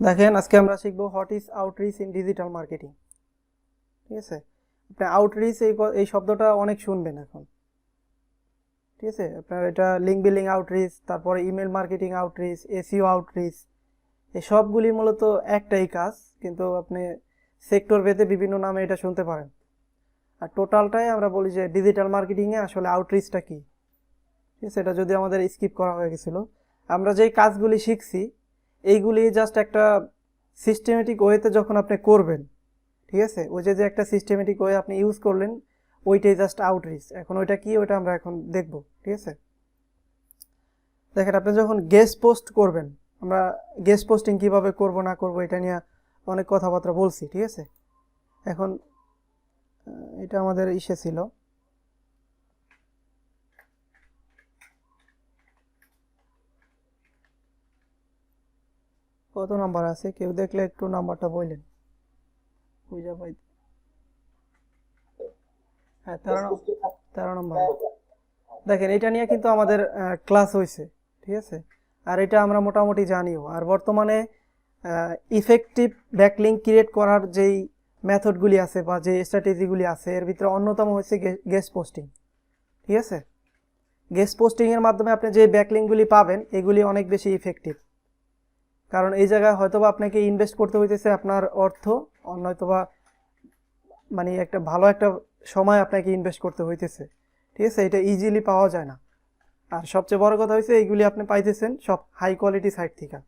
দেখেন আজকে আমরা শিখবো what is outreach in digital marketing. ঠিক আছে, আপনি আউটরিচ এই শব্দটা অনেক শুনবেন এখন। ঠিক আছে, আপনার এটা লিঙ্ক বিল্ডিং আউটরিচ, তারপরে email marketing outreach, SEO outreach, এই সবগুলি মূলত একটাই কাজ, কিন্তু আপনি সেক্টর ভেদে বিভিন্ন নামে এটা শুনতে পারেন। আর টোটালটাই আমরা বলি যে ডিজিটাল মার্কেটিংয়ে আসলে আউটরিচটা কি। ঠিক আছে, এটা যদি আমাদের স্কিপ করা হয়ে গেছিলো। আমরা যেই কাজগুলি শিখছি এইগুলি জাস্ট একটা সিস্টেমেটিক ওয়েতে যখন আপনি করবেন, ঠিক আছে, ওই যে একটা সিস্টেমেটিক ওয়ে আপনি ইউজ করলেন, ওইটাই জাস্ট আউটরিচ। এখন ওইটা কি, ওইটা আমরা এখন দেখব। ঠিক আছে, দেখেন আপনি যখন গেস্ট পোস্ট করবেন, আমরা গেস্ট পোস্টিং কিভাবে করব না করব এটা নিয়ে অনেক কথাবার্তা বলছি। ঠিক আছে, এখন এটা আমাদের ইসে ছিল, কত নাম্বার আছে কেউ দেখলে একটু নাম্বারটা বললেন। বুঝা পাই, হ্যাঁ 13 নম্বর। দেখেন এটা নিয়ে কিন্তু আমাদের ক্লাস হয়েছে। ঠিক আছে, আর এটা আমরা মোটামুটি জানিও। আর বর্তমানে ইফেক্টিভ ব্যাকলিঙ্ক ক্রিয়েট করার যেই মেথডগুলি আছে বা যে স্ট্র্যাটেজিগুলি আছে, এর ভিতরে অন্যতম হচ্ছে গেস্ট পোস্টিং। ঠিক আছে, গেস্ট পোস্টিংয়ের মাধ্যমে আপনি যে ব্যাকলিঙ্কগুলি পাবেন এগুলি অনেক বেশি ইফেক্টিভ। কারণ এই জায়গায় হয়তোবা আপনাকে ইনভেস্ট করতে হইতেছে আপনার অর্থ, হয়তোবা মানে একটা ভালো একটা সময় আপনাকে ইনভেস্ট করতে হইতেছে। ঠিক আছে, এটা ইজিলি পাওয়া যায় না। আর সবচেয়ে বড় কথা হচ্ছে এইগুলি আপনি পাইতেছেন সব হাই কোয়ালিটি সাইট থেকে।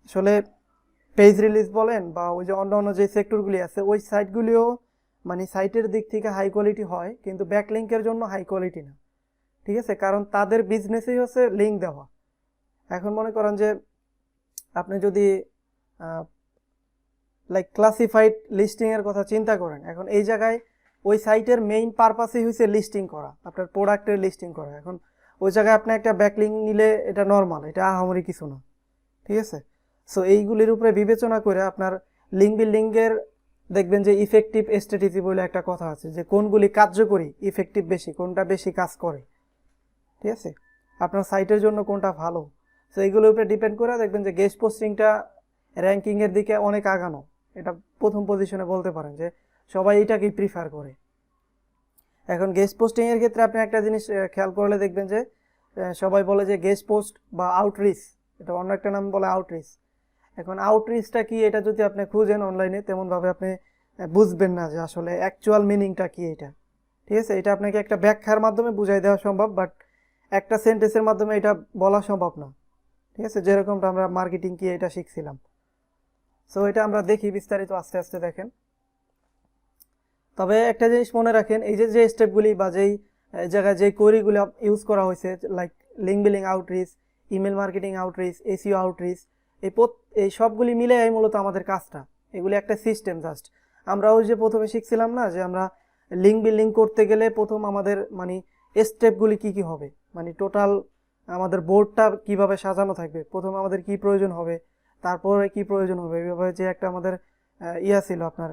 আসলে পেজ রিলিজ বলেন বা ওই যে অন্য অন্য যে সেক্টরগুলি আছে, ওই সাইটগুলিও মানে সাইটের দিক থেকে হাই কোয়ালিটি হয়, কিন্তু ব্যাকলিঙ্কের জন্য হাই কোয়ালিটি না। ঠিক আছে, কারণ তাদের বিজনেসই হচ্ছে লিঙ্ক দেওয়া। এখন মনে করেন যে আপনি যদি লাইক ক্লাসিফাইড লিস্টিংয়ের কথা চিন্তা করেন, এখন এই জায়গায় ওই সাইটের মেইন পারপাসই হচ্ছে লিস্টিং করা, আপনার প্রোডাক্টের লিস্টিং করা। এখন ওই জায়গায় আপনি একটা ব্যাকলিঙ্ক নিলে এটা নর্মাল, এটা আহামরি কিছু না। ঠিক আছে, সো এইগুলির উপরে বিবেচনা করে আপনার লিঙ্ক বিল্ডিংয়ের দেখবেন যে ইফেক্টিভ স্ট্র্যাটেজি বলে একটা কথা আছে, যে কোনগুলি কার্যকরী, ইফেক্টিভ বেশি, কোনটা বেশি কাজ করে। ঠিক আছে, আপনার সাইটের জন্য কোনটা ভালো। সো এইগুলোর উপরে ডিপেন্ড করে দেখবেন যে গেস্ট পোস্টিংটা র্যাঙ্কিংয়ের দিকে অনেক আগানো। এটা প্রথম পজিশনে বলতে পারেন যে সবাই এটাকেই প্রিফার করে। এখন গেস্ট পোস্টিংয়ের ক্ষেত্রে আপনি একটা জিনিস খেয়াল করলে দেখবেন যে সবাই বলে যে গেস্ট পোস্ট বা আউটরিচ, এটা অন্য একটা নাম বলে আউটরিচ। এখন আউটরিচটা কি, এটা যদি আপনি খুঁজেন অনলাইনে, তেমনভাবে আপনি বুঝবেন না যে আসলে অ্যাকচুয়াল মিনিংটা কি এটা। ঠিক আছে, এটা আপনাকে একটা ব্যাখ্যার মাধ্যমে বুঝাই দেওয়া সম্ভব, বাট একটা সেন্টেন্সের মাধ্যমে এটা বলা সম্ভব না। ঠিক আছে, যেরকমটা আমরা মার্কেটিং কি এটা শিখছিলাম। সো এটা আমরা দেখি বিস্তারিত আস্তে আস্তে। দেখেন, তবে একটা জিনিস মনে রাখেন, এই যে যে স্টেপগুলি বা যেই জায়গায় যে কোয়েরিগুলো ইউজ করা হয়েছে, like link building outreach, email marketing outreach, SEO outreach, এই সবগুলি মিলে মূলত আমাদের কাজটা। এগুলি একটা সিস্টেম জাস্ট। আমরা ওই যে প্রথমে শিখছিলাম না যে আমরা লিঙ্ক বিল্ডিং করতে গেলে প্রথম আমাদের মানে স্টেপগুলি কি কি হবে, মানে টোটাল আমাদের বোর্ডটা কিভাবে সাজানো থাকবে, প্রথমে আমাদের কি প্রয়োজন হবে, তারপরে কি প্রয়োজন হবে, এভাবে যে একটা আমাদের ইয়া ছিল আপনার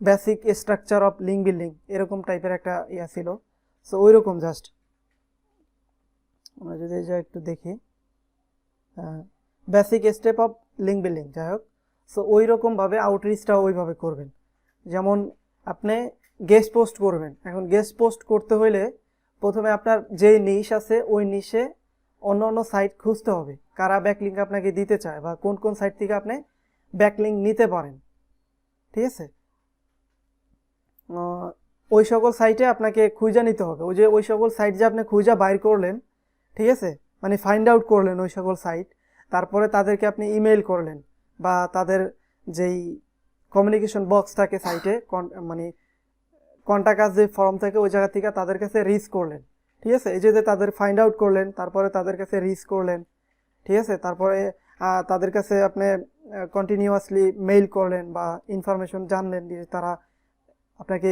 basic structure of link building, এরকম টাইপের একটা ইয়া ছিল। সো ওই রকম জাস্ট আমরা যদি যা একটু দেখি, basic step of link building, যাই হোক। সো ওই রকমভাবে আউটরিচটাও ওইভাবে করবেন। যেমন আপনি গেস্ট পোস্ট করবেন, এখন গেস্ট পোস্ট করতে হইলে প্রথমে আপনার যেই নিশ আছে ওই নিশে অন্য অন্য সাইট খুঁজতে হবে, কারা ব্যাকলিঙ্ক আপনাকে দিতে চায় বা কোন কোন সাইট থেকে আপনি ব্যাকলিঙ্ক নিতে পারেন। ঠিক আছে, ওই সকল সাইটে আপনাকে খুঁজে নিতে হবে। ওই যে ওই সকল সাইট যে আপনি খুঁজে বাইর করলেন, ঠিক আছে, মানে ফাইন্ড আউট করলেন ওই সকল সাইট, তারপরে তাদেরকে আপনি ইমেল করলেন বা তাদের যেই কমিউনিকেশন বক্স থাকে সাইটে, মানে কন্ট্যাক্ট আস যে ফর্ম থাকে, ওই জায়গা থেকে তাদের কাছে রিচ করলেন। ঠিক আছে, এই যে তাদের ফাইন্ড আউট করলেন, তারপরে তাদের কাছে রিচ করলেন। ঠিক আছে, তারপরে তাদের কাছে আপনি কন্টিনিউয়াসলি মেইল করলেন বা ইনফরমেশন জানলেন যে তারা আপনাকে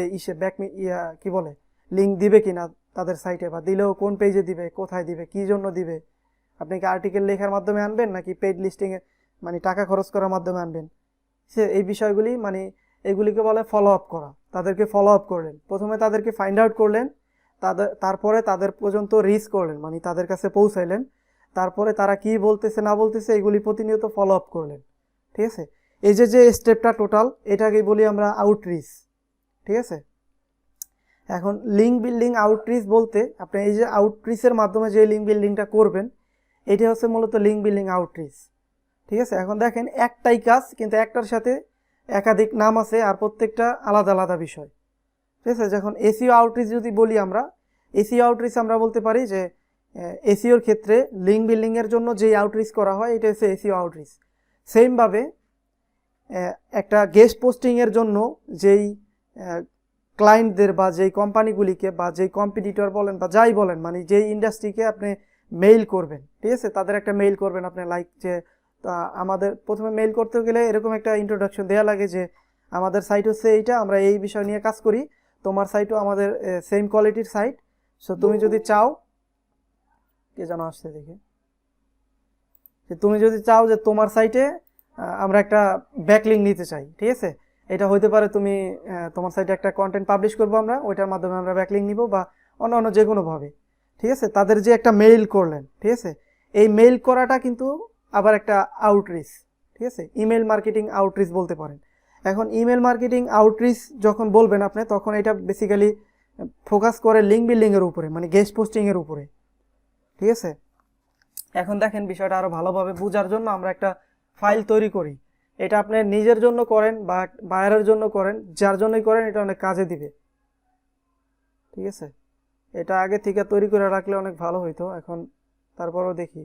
ইয়া কি বলে লিঙ্ক দিবে কিনা তাদের সাইটে, বা দিলেও কোন পেজে দিবে, কোথায় দিবে, কি জন্য দিবে, আপনি কি আর্টিকেল লেখার মাধ্যমে আনবেন নাকি পেইড লিস্টিংয়ে মানে টাকা খরচ করার মাধ্যমে আনবেন। সে এই বিষয়গুলি মানে এগুলিকে বলে ফলো আপ করা। তাদেরকে ফলো আপ করলেন, প্রথমে তাদেরকে ফাইন্ড আউট করলেন, তারপরে তাদের পর্যন্ত রিচ করলেন, মানে তাদের কাছে পৌঁছাইলেন, তারপরে তারা কি বলতেছে না বলতেছে এগুলি প্রতিনিয়ত ফলো আপ করলেন, ঠিক আছে। এই যে যে স্টেপটা টোটাল এটাকেই বলি আমরা আউটরিচ, ঠিক আছে। এখন লিঙ্ক বিল্ডিং আউটরিচ বলতে আপনি এই যে আউটরিচের মাধ্যমে যে লিঙ্ক বিল্ডিংটা করবেন এটি হচ্ছে মূলত লিঙ্ক বিল্ডিং আউটরিচ, ঠিক আছে। এখন দেখেন একটাই কাজ কিন্তু একটার সাথে একাধিক নাম আছে আর প্রত্যেকটা আলাদা আলাদা বিষয়, ঠিক আছে। যখন এসইও আউটরিচ যদি বলি আমরা, এসইও আউটরিচ আমরা বলতে পারি যে এসইওর ক্ষেত্রে লিঙ্ক বিল্ডিংয়ের জন্য যেই আউটরিচ করা হয় এটা হচ্ছে এসইও আউটরিচ। সেমভাবে একটা গেস্ট পোস্টিংয়ের জন্য যেই ক্লায়েন্টদের বা যেই কোম্পানিগুলিকে বা যেই কম্পিটিটর বলেন বা যাই বলেন মানে যেই ইন্ডাস্ট্রিকে আপনি মেইল করবেন, ঠিক আছে, তাদের একটা মেইল করবেন আপনি, লাইক যে আমাদের প্রথমে মেইল করতে গেলে এরকম একটা ইন্ট্রোডাকশন দেওয়া লাগে যে আমাদের সাইট হচ্ছে এইটা, আমরা এই বিষয় নিয়ে কাজ করি, তোমার সাইটও আমাদের সেম কোয়ালিটির সাইট, সো তুমি যদি চাও, কে যেন আসছে দেখে, যে তুমি যদি চাও যে তোমার সাইটে আমরা একটা ব্যাকলিঙ্ক নিতে চাই, ঠিক আছে, এটা হইতে পারে তুমি তোমার সাইটে একটা কন্টেন্ট পাবলিশ করবো আমরা, ওইটার মাধ্যমে আমরা ব্যাকলিঙ্ক নিব বা অন্য যে কোনোভাবে, ঠিক আছে। তাদের যে একটা মেইল করলেন, ঠিক আছে, এই মেইল করাটা কিন্তু আবার একটা আউটরিচ, ঠিক আছে, ইমেল মার্কেটিং আউটরিচ বলতে পারেন। এখন ইমেল মার্কেটিং আউটরিচ যখন বলবেন আপনি তখন এটা বেসিক্যালি ফোকাস করে লিঙ্ক বিল্ডিংয়ের উপরে মানে গেস্ট পোস্টিংয়ের উপরে, ঠিক আছে। এখন দেখেন বিষয়টা আরও ভালোভাবে বোঝার জন্য আমরা একটা ফাইল তৈরি করি, এটা আপনি নিজের জন্য করেন বা বায়ারের জন্য করেন, যার জন্যই করেন এটা অনেক কাজে দিবে, ঠিক আছে। এটা আগে থেকে তৈরি করে রাখলে অনেক ভালো হইতো, এখন তারপরও দেখি।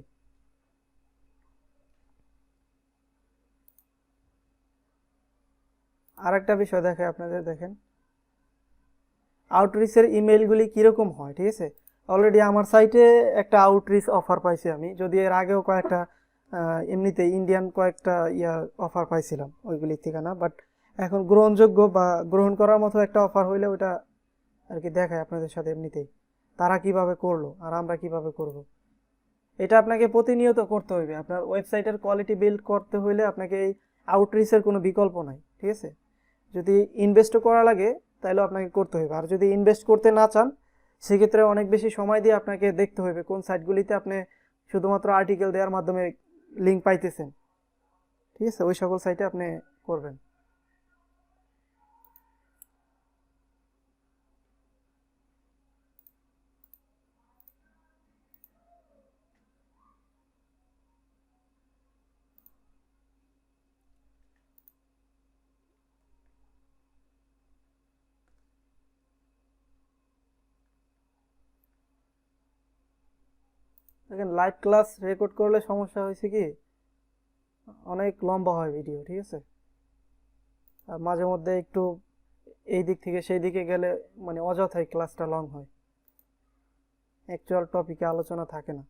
আর একটা বিষয় দেখে আপনাদের, দেখেন আউটরিচের ইমেলগুলি কীরকম হয়, ঠিক আছে। অলরেডি আমার সাইটে একটা আউটরিচ অফার পাইছি আমি, যদি এর আগেও কয়েকটা এমনিতে ইন্ডিয়ান কয়েকটা অফার পাইছিলাম ওইগুলির থেকে না, বাট এখন গ্রহণযোগ্য বা গ্রহণ করার মতো একটা অফার হইলে ওটা আর কি দেখায় আপনাদের সাথে এমনিতেই তারা কিভাবে করলো আর আমরা কিভাবে করব। এটা আপনাকে প্রতিনিয়ত করতে হইবে, আপনার ওয়েবসাইটের কোয়ালিটি বিল্ড করতে হইলে আপনাকে এই আউটরিচের কোনো বিকল্প নাই, ঠিক আছে। যদি ইনভেস্টও করা লাগে তাহলেও আপনাকে করতে হবে, আর যদি ইনভেস্ট করতে না চান সেক্ষেত্রে অনেক বেশি সময় দিয়ে আপনাকে দেখতে হবে কোন সাইটগুলিতে আপনি শুধুমাত্র আর্টিকেল দেওয়ার মাধ্যমে লিঙ্ক পাইতেছেন, ঠিক আছে, ওই সকল সাইটে আপনি করবেন। দেখেন লাইভ ক্লাস রেকর্ড করলে সমস্যা হয়েছে কি অনেক লম্বা হয় ভিডিও, ঠিক আছে, আর মাঝে মধ্যে একটু এই দিক থেকে সেই দিকে গেলে মানে অযথাই ক্লাসটা লং হয়, অ্যাকচুয়াল টপিকে আলোচনা থাকে না।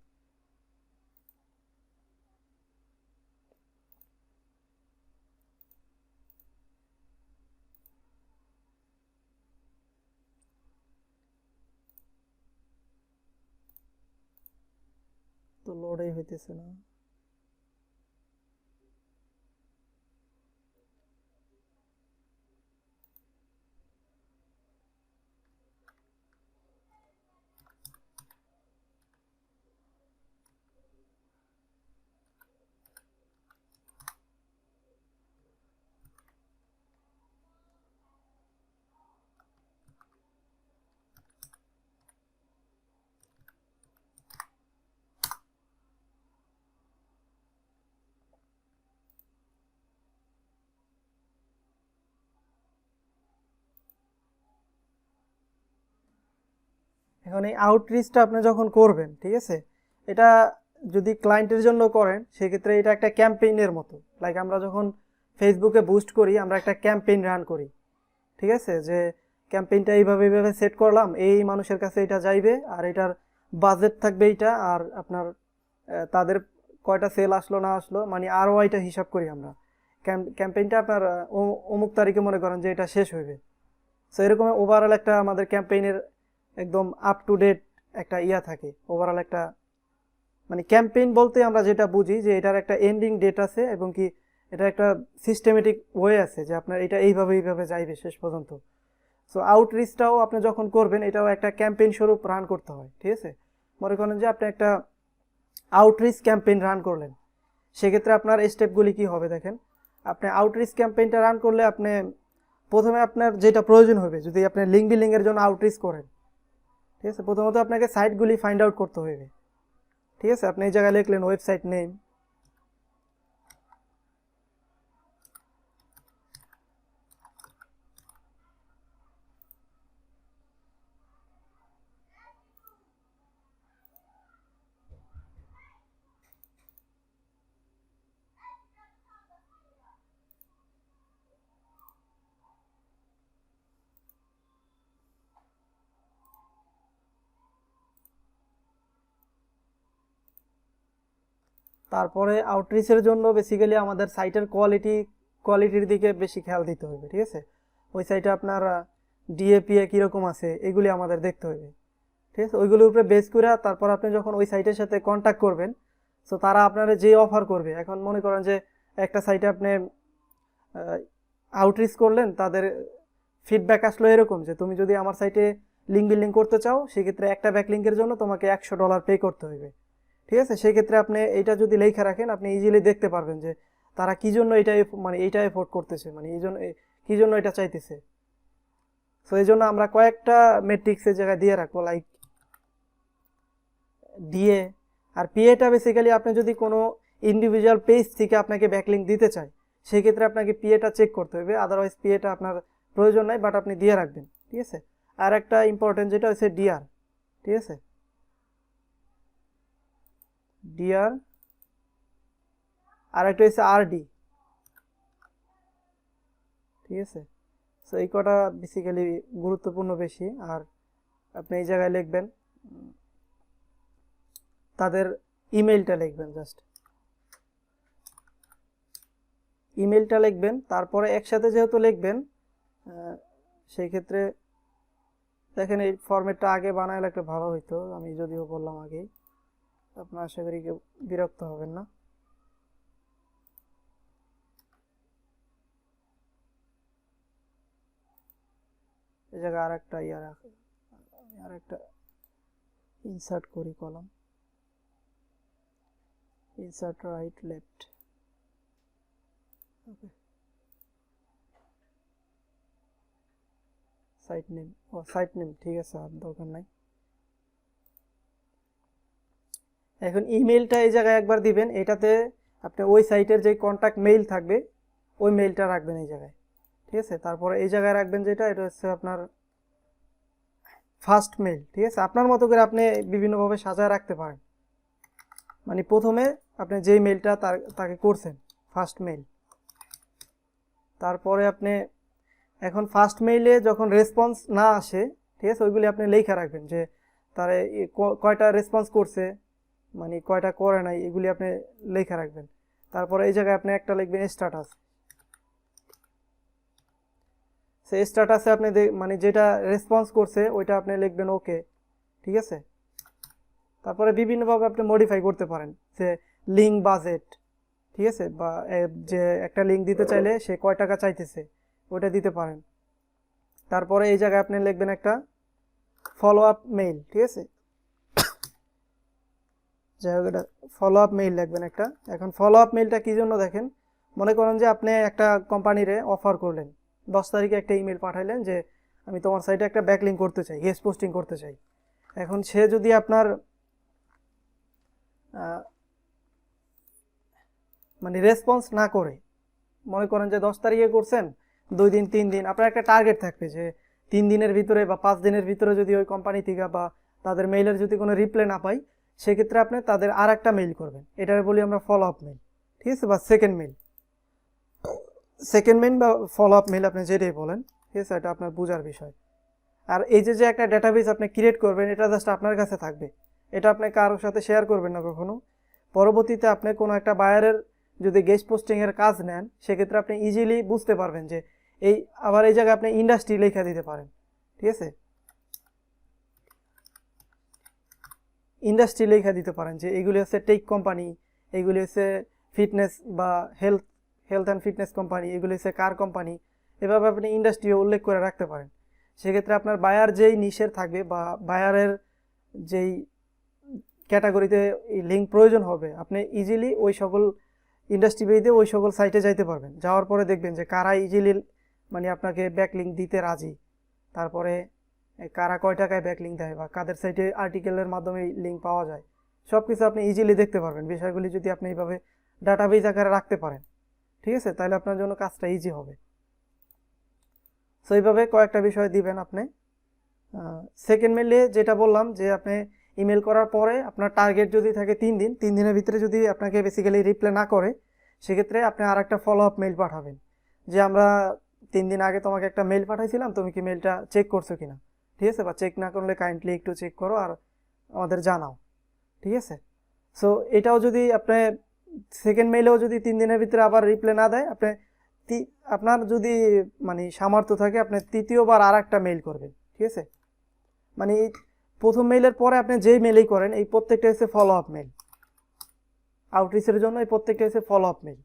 তো লোডই হইতেছে না। এখন এই আউটরিচটা আপনি যখন করবেন, ঠিক আছে, এটা যদি ক্লায়েন্টের জন্য করেন সেক্ষেত্রে এটা একটা ক্যাম্পেইনের মতো, লাইক আমরা যখন ফেসবুকে বুস্ট করি আমরা একটা ক্যাম্পেইন রান করি, ঠিক আছে, যে ক্যাম্পেইনটা এইভাবে এইভাবে সেট করলাম, এই মানুষের কাছে এটা যাইবে আর এটার বাজেট থাকবে এইটা, আর আপনার তাদের কয়টা সেল আসলো না আসলো মানে আরওআইটা হিসাব করি আমরা। ক্যাম্পেইনটা আপনার অমুক তারিখে মনে করেন যে এটা শেষ হইবে, সো এরকম ওভারঅল একটা আমাদের ক্যাম্পেইনের একদম আপ টু ডেট একটা থাকে, ওভারঅল একটা মানে ক্যাম্পেইন বলতে আমরা যেটা বুঝি যে এটার একটা এন্ডিং ডেট আছে এবং কি এটা একটা সিস্টেমেটিক ওয়ে আছে যে আপনার এটা এইভাবে এইভাবে যাইবে শেষ পর্যন্ত। সো আউটরিচটাও আপনি যখন করবেন এটাও একটা ক্যাম্পেইন স্বরূপ রান করতে হয়, ঠিক আছে। মনে করেন যে আপনি একটা আউটরিচ ক্যাম্পেইন রান করলেন, সেক্ষেত্রে আপনার স্টেপগুলি কি হবে দেখেন। আপনি আউটরিচ ক্যাম্পেইনটা রান করলে আপনি প্রথমে আপনার যেটা প্রয়োজন হবে, যদি আপনি লিঙ্ক বিল্ডিংয়ের জন্য আউটরিচ করেন, ঠিক আছে, প্রথমত আপনাকে সাইটগুলি ফাইন্ড আউট করতে হবে। ঠিক আছে, আপনি এই জায়গায় লিখলেন ওয়েবসাইট নেম, তারপরে আউটরিচের জন্য বেসিক্যালি আমাদের সাইটের কোয়ালিটির দিকে বেশি খেয়াল দিতে হবে। ঠিক আছে, ওই সাইটে আপনার ডিএপিএ কীরকম আছে এগুলি আমাদের দেখতে হবে। ঠিক আছে, ওইগুলোর উপরে বেস করে তারপর আপনি যখন ওই সাইটের সাথে কন্ট্যাক্ট করবেন, সো তারা আপনারা যে অফার করবে, এখন মনে করেন যে একটা সাইটে আপনি আউটরিচ করলেন, তাদের ফিডব্যাক আসলো এরকম যে তুমি যদি আমার সাইটে লিঙ্ক বিল্ডিং করতে চাও, সেক্ষেত্রে একটা ব্যাকলিঙ্কের জন্য তোমাকে $100 পে করতে হবে। ঠিক আছে, সেই ক্ষেত্রে আপনি এইটা যদি লেখা রাখেন, আপনি ইজিলি দেখতে পারবেন যে তারা কি জন্য এটা মানে এইটা এফোর্ড করতেছে, মানে এই জন্য কি জন্য এটা চাইতেছে। সো এই জন্য আমরা কয়েকটা মেট্রিক্সের জায়গায় দিয়ে রাখবো, লাইক ডিএ আর পিএটা। বেসিক্যালি আপনি যদি কোনো ইন্ডিভিজুয়াল পেজ থেকে আপনাকে ব্যাকলিঙ্ক দিতে চায়, সেই ক্ষেত্রে আপনাকে পিএটা চেক করতে হবে, আদারওয়াইজ পিএটা আপনার প্রয়োজন নাই, বাট আপনি দিয়ে রাখবেন। ঠিক আছে, আর একটা ইম্পর্টেন্ট যেটা হচ্ছে ডিআর। ঠিক আছে, ডিআর, আর একটা হচ্ছে আরডি। ঠিক আছে, সো এই কটা বেসিক্যালি গুরুত্বপূর্ণ বেশি। আর আপনি এই জায়গায় লিখবেন তাদের ইমেলটা লিখবেন, জাস্ট ইমেলটা লিখবেন। তারপরে একসাথে যেহেতু লিখবেন, সেই ক্ষেত্রে দেখেন এই ফরম্যাটটা আগে বানায় রাখলে ভালো হইতো, আমি যদিও বললাম আগেই, আপনার আশা করি কেউ বিরক্ত হবেন না। এই জায়গায় আর একটা ইনসার্ট করি কলাম, ইনসার্ট রাইট লেফট। ওকে, সাইট নেম ঠিক আছে, আর দরকার নাই। এখন ইমেলটা এই জায়গায় একবার দিবেন, এটাতে আপনি ওই সাইটের যে কন্ট্যাক্ট মেইল থাকবে ওই মেইলটা রাখবেন এই জায়গায়। ঠিক আছে, তারপরে এই জায়গায় রাখবেন যেটা, এটা হচ্ছে আপনার ফার্স্ট মেইল। ঠিক আছে, আপনার মতো করে আপনি বিভিন্নভাবে সাজায় রাখতে পারেন, মানে প্রথমে আপনি যেই মেইলটা তাকে করছেন ফার্স্ট মেইল, তারপরে আপনি এখন ফার্স্ট মেইলে যখন রেসপন্স না আসে, ঠিক আছে, ওইগুলি আপনি লেখা রাখবেন যে তারা কয়টা রেসপন্স করছে, মানে কয়টা করে নাই, এগুলি আপনি লেখা রাখবেন। তারপরে এই জায়গায় আপনি একটা লিখবেন স্ট্যাটাস। সেই স্ট্যাটাসে আপনি মানে যেটা রেসপন্স করছে ওইটা আপনি লিখবেন ওকে। ঠিক আছে, তারপরে বিভিন্নভাবে আপনি মডিফাই করতে পারেন, যে লিঙ্ক বাজেট, ঠিক আছে, বা যে একটা লিঙ্ক দিতে চাইলে সে কয় টাকা চাইতেছে ওইটা দিতে পারেন। তারপরে এই জায়গায় আপনি লিখবেন একটা ফলো আপ মেইল। ঠিক আছে, যাই হোক এটা ফলো আপ মেইল লিখবেন একটা। এখন ফলো আপ মেইলটা কী জন্য দেখেন, মনে করেন যে আপনি একটা কোম্পানিরে অফার করলেন, 10 তারিখে একটা ইমেল পাঠাইলেন যে আমি তোমার সাইটে একটা ব্যাকলিঙ্ক করতে চাই, গেস্ট পোস্টিং করতে চাই। এখন সে যদি আপনার মানে রেসপন্স না করে, মনে করেন যে 10 তারিখে করছেন, 2 দিন 3 দিন, আপনার একটা টার্গেট থাকবে যে 3 দিনের ভিতরে বা 5 দিনের ভিতরে যদি ওই কোম্পানি থেকে বা তাদের মেইলের যদি কোনো রিপ্লাই না পাই, সেক্ষেত্রে আপনি তাদের আর একটা মেইল করবেন, এটার বলি আমরা ফলো আপ মেইল। ঠিক আছে, বা সেকেন্ড মেইল বা ফলো আপ মেইল, আপনি যেটাই বলেন। ঠিক আছে, এটা আপনার বোঝার বিষয়। আর এই যে একটা ডেটাবেস আপনি ক্রিয়েট করবেন, এটা জাস্ট আপনার কাছে থাকবে, এটা আপনি কারোর সাথে শেয়ার করবেন না কখনো। পরবর্তীতে আপনি কোনো একটা বায়ারের যদি গেস্ট পোস্টিংয়ের কাজ নেন, সেক্ষেত্রে আপনি ইজিলি বুঝতে পারবেন যে আবার এই জায়গায় আপনি ইন্ডাস্ট্রি লেখা দিতে পারেন। ঠিক আছে, ইন্ডাস্ট্রি লেখা দিতে পারেন যে এগুলি হচ্ছে টেক কোম্পানি, এগুলি হচ্ছে ফিটনেস বা হেলথ অ্যান্ড ফিটনেস কোম্পানি, এগুলি হচ্ছে কার কোম্পানি, এভাবে আপনি ইন্ডাস্ট্রিও উল্লেখ করে রাখতে পারেন। সেক্ষেত্রে আপনার বায়ার যেই নিশের থাকবে বা বায়ারের যেই ক্যাটাগরিতে লিঙ্ক প্রয়োজন হবে, আপনি ইজিলি ওই সকল ইন্ডাস্ট্রি পেজে ওই সকল সাইটে যাইতে পারবেন। যাওয়ার পরে দেখবেন যে কারা ইজিলি মানে আপনাকে ব্যাকলিঙ্ক দিতে রাজি, তারপরে কারা কয় টাকায় ব্যাকলিঙ্ক দেয় বা কাদের সাইটে আর্টিকেলের মাধ্যমে লিঙ্ক পাওয়া যায়, সব কিছু আপনি ইজিলি দেখতে পারবেন। বিষয়গুলি যদি আপনি এইভাবে ডাটাবেজ আকারে রাখতে পারেন, ঠিক আছে, তাহলে আপনার জন্য কাজটা ইজি হবে। সো এইভাবে কয়েকটা বিষয় দিবেন আপনি। সেকেন্ড মেইলে যেটা বললাম যে আপনি ইমেল করার পরে আপনার টার্গেট যদি থাকে 3 দিন, 3 দিনের ভিতরে যদি আপনাকে বেসিক্যালি রিপ্লাই না করে, সেক্ষেত্রে আপনি আর একটা ফলো আপ মেইল পাঠাবেন যে আমরা 3 দিন আগে তোমাকে একটা মেইল পাঠাইছিলাম, তুমি কি মেইলটা চেক করছো কিনা, ঠিক আছে, বা চেক না করলে কাইন্ডলি একটু চেক করো আর আমাদের জানাও, ঠিক আছে। সো এটাও যদি আপনি সেকেন্ড মেইলেও যদি 3 দিনের ভিতরে আবার রিপ্লাই না দেয়, আপনি আপনার যদি মানে সামর্থ্য থাকে আপনি তৃতীয়বার আর একটা মেইল করবেন, ঠিক আছে। মানে এই প্রথম মেইলের পরে আপনি যেই মেইলই করেন এই প্রত্যেকটা হচ্ছে ফলো আপ মেইল, আউটরিচের জন্য এই প্রত্যেকটা হচ্ছে ফলো আপ মেইল,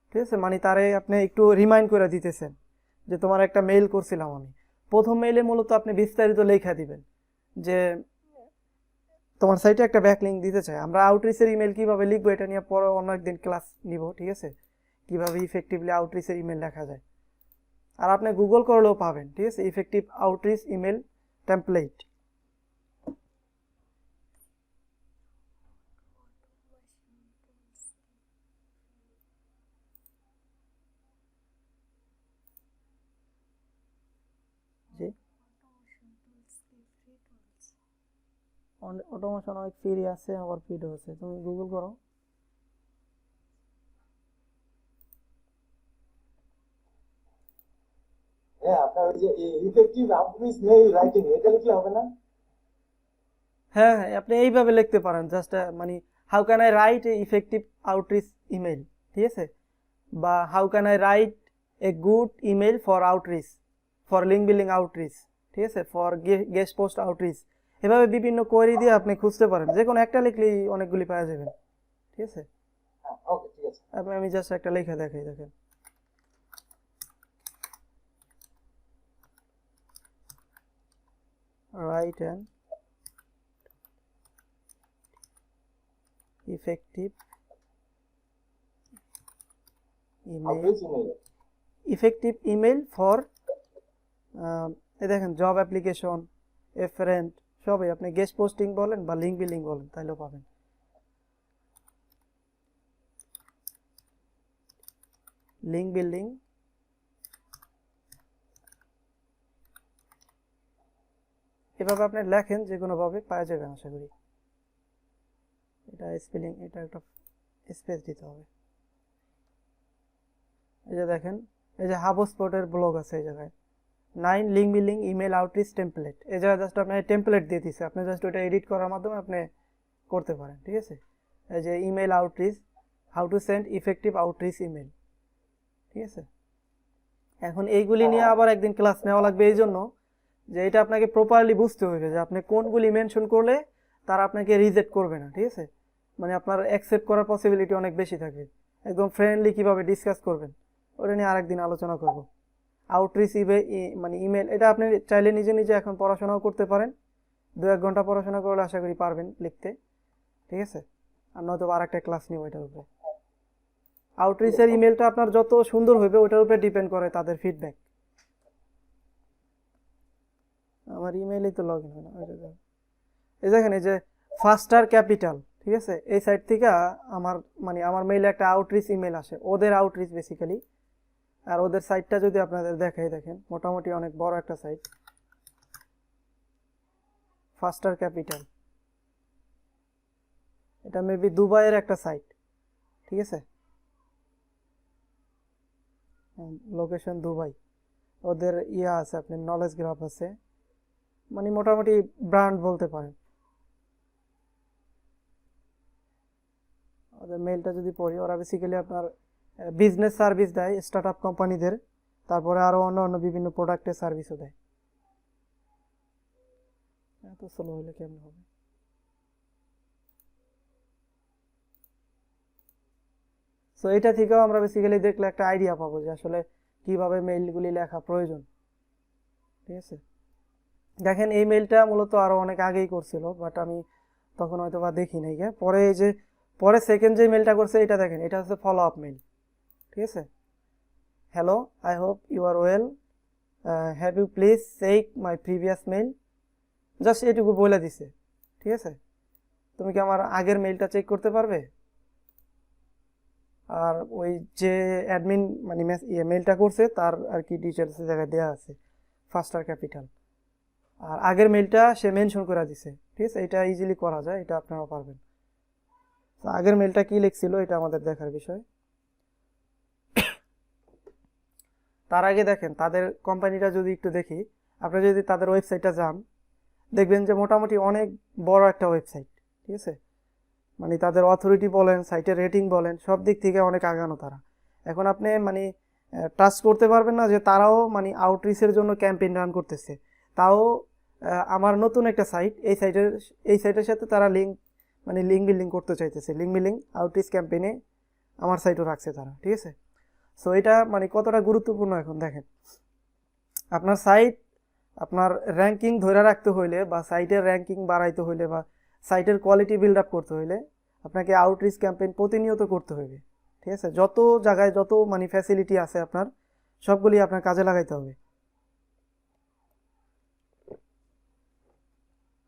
ঠিক আছে। মানে তারে আপনি একটু রিমাইন্ড করে দিতেছেন যে তোমার একটা মেইল করছিলাম আমি। প্রথম মেইলে মূলত আপনি বিস্তারিত লেখা দিবেন যে তোমার সাইটে একটা ব্যাকলিঙ্ক দিতে চাই। আমরা আউটরিচের ইমেল কিভাবে লিখবো এটা নিয়ে পরে অন্য একদিন ক্লাস নিব, ঠিক আছে, কিভাবে ইফেক্টিভলি আউটরিচের ইমেল লেখা যায়। আর আপনি গুগল করলেও পাবেন, ঠিক আছে, ইফেক্টিভ আউটরিচ ইমেল টেমপ্লেট। জি, অটোমেশন অনেক ফ্রি আছে, আবার পেডও আছে, তুমি গুগল করো। হ্যাঁ, আপনার ওই যে ইফেক্টিভ আউটরিচ মেইল রাইটিং এটা লিখলে হবে না? হ্যাঁ হ্যাঁ, আপনি এইভাবে লিখতে পারেন জাস্ট মানে how can I write a effective outreach email, ঠিক আছে, বা how can I write a good email for outreach, for link building outreach, ঠিক আছে, ফর গেস্ট পোস্ট আউটরিচ। এভাবে বিভিন্ন কোয়েরি দিয়ে আপনি খুঁজতে পারেন, যে কোনো একটা লিখলেই অনেকগুলি পাওয়া যাবেন, ঠিক আছে। হ্যাঁ, ওকে, ঠিক আছে। আমি জাস্ট একটা লেখা দেখাই, দেখেন right and effective email, outreach email. Effective email for এই দেখেন জব অ্যাপ্লিকেশন, এফারেন্ট, সবই আপনি গেস্ট পোস্টিং বলেন বা লিঙ্ক বিল্ডিং বলেন তাইলেও পাবেন। লিঙ্ক বিল্ডিং এভাবে আপনি লেখেন, যে কোনোভাবে পাওয়া যাবেন আশা করি। এটা স্পেলিং, এটা একটা স্পেস দিতে হবে। এই যে দেখেন, এই যে হাবস্পটের ব্লগ আছে এই জায়গায় 9 link building email outreach template, এই জায়গায় জাস্ট আপনার টেমপ্লেট দিয়ে দিচ্ছে, আপনি জাস্ট ওটা এডিট করার মাধ্যমে আপনি করতে পারেন, ঠিক আছে। এই যে email outreach, how to send effective outreach email, ঠিক আছে। এখন এইগুলি নিয়ে আবার একদিন ক্লাস নেওয়া লাগবে, এই জন্য যে এটা আপনাকে প্রপারলি বুঝতে হবে যে আপনি কোনগুলি মেনশন করলে তারা আপনাকে রিজেক্ট করবে না, ঠিক আছে, মানে আপনার অ্যাকসেপ্ট করার পসিবিলিটি অনেক বেশি থাকবে। একদম ফ্রেন্ডলি কিভাবে ডিসকাস করবেন ওটা নিয়ে আরেকদিন আলোচনা করব। আউটরিচ মানে ইমেল, এটা আপনি চাইলে নিজে নিজে এখন পড়াশোনাও করতে পারেন, 2-1 ঘন্টা পড়াশোনা করলে আশা করি পারবেন লিখতে, ঠিক আছে। আর নয়তো আর একটা ক্লাস নিব এটার উপরে। আউটরিচের ইমেলটা আপনার যত সুন্দর হবে ওটার উপরে ডিপেন্ড করে তাদের ফিডব্যাক। আমার ইমেইলেই তো লগ ইন হয় না, এই দেখেন এই যে ফাস্টার ক্যাপিটাল, ঠিক আছে, এই সাইট থেকে আমার মানে আমার মেইলে একটা আউটরিচ ইমেল আসে, ওদের আউটরিচ বেসিক্যালি। আর ওদের সাইটটা যদি আপনাদের দেখাই, দেখেন মোটামুটি অনেক বড় একটা সাইট, ফাস্টার ক্যাপিটাল। এটা মেবি দুবাইয়ের একটা সাইট, ঠিক আছে, লোকেশন দুবাই। ওদের ইয়া আছে, আপনার নলেজ গ্রাফ আছে, মানে মোটামুটি ব্র্যান্ড বলতে পারেন। ওদের মেইলটা যদি পড়ি, ওরা বেসিক্যালি আপনার বিজনেস সার্ভিস দেয় স্টার্ট আপ কোম্পানিদের, তারপরে আরও অন্য অন্য বিভিন্ন প্রোডাক্টের সার্ভিসও দেয়। এত স্লো হলে কেমন হবে? সো এটা থেকেও আমরা বেসিক্যালি দেখলে একটা আইডিয়া পাবো যে আসলে কিভাবে মেইলগুলি লেখা প্রয়োজন, ঠিক আছে। দেখেন এই মেইলটা মূলত আরও অনেক আগেই করছিল, বাট আমি তখন হয়তো বা দেখি নাই পরে এই যে পরে সেকেন্ড যে মেলটা করছে এটা দেখেন, এটা হচ্ছে ফলো আপ মেল, ঠিক আছে। Hello, I hope you are well, have you please check my previous mail, just এটুকু বলে দিছে, ঠিক আছে। তুমি কি আমার আগের মেলটা চেক করতে পারবে? আর ওই যে অ্যাডমিন মানে মেলটা করছে তার আর কি ডিটেলস জায়গায় দেওয়া আছে, ফাস্টার ক্যাপিটাল। আর আগের মেলটা সে মেনশন করে দিছে, ঠিক আছে। এটা ইজিলি করা যায়, এটা আপনারা পারবেন। তো আগের মেলটা কি লিখছিল এটা আমাদের দেখার বিষয়। তার আগে দেখেন তাদের কোম্পানিটা যদি একটু দেখি, আপনারা যদি তাদের ওয়েবসাইটটা যান দেখবেন যে মোটামুটি অনেক বড় একটা ওয়েবসাইট, ঠিক আছে। মানে তাদের অথরিটি বলেন, সাইটের রেটিং বলেন, সব দিক থেকে অনেক আগানো তারা। এখন আপনি মানে ট্রাস্ট করতে পারবেন না যে তারাও মানে আউটরিচের জন্য ক্যাম্পেইন রান করতেছে। তাও আমার নতুন একটা সাইট, এই সাইটের সাথে তারা লিঙ্ক বিল্ডিং করতে চাইতেছে, লিঙ্ক বিল্ডিং আউটরিচ ক্যাম্পেইনে আমার সাইটও রাখছে তারা, ঠিক আছে। সো এটা মানে কতটা গুরুত্বপূর্ণ এখন দেখেন। আপনার সাইট আপনার র্যাঙ্কিং ধরে রাখতে হইলে বা সাইটের র্যাঙ্কিং বাড়াইতে হইলে বা সাইটের কোয়ালিটি বিল্ড আপ করতে হইলে আপনাকে আউটরিচ ক্যাম্পেইন প্রতিনিয়ত করতে হবে, ঠিক আছে। যত জায়গায় যত মানে ফ্যাসিলিটি আছে আপনার সবগুলি আপনার কাজে লাগাইতে হবে।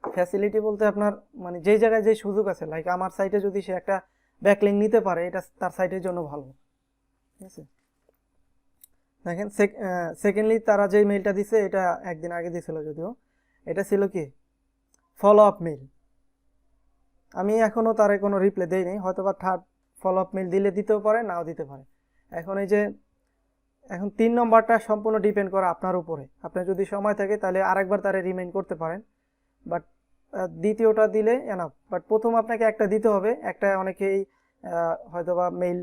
ফ্যাসিলিটি বলতে আপনার মানে যেই জায়গায় যে সুযোগ আছে, লাইক আমার সাইটে যদি সে একটা ব্যাকলিঙ্ক নিতে পারে এটা তার সাইটের জন্য ভালো, ঠিক আছে। দেখেন সেকেন্ডলি তারা যে মেইলটা দিছে এটা একদিন আগে দিছিল, যদিও এটা ছিল কি ফলো আপ মেইল। আমি এখনও তার কোনো রিপ্লাই দেই নাই, হয়তো বা থার্ড ফলো আপ মেইল দিতেও পারে, নাও দিতে পারে। এখন এই যে এখন 3 নম্বরটা সম্পূর্ণ ডিপেন্ড করে আপনার উপরে। আপনার যদি সময় থাকে তাহলে আরেকবার তারে রিমাইন্ড করতে পারেন, বাট দ্বিতীয়টা দিলে এনাফ। বাট প্রথম আপনাকে একটা দিতে হবে, একটা অনেকেই হয়তো বা মেইল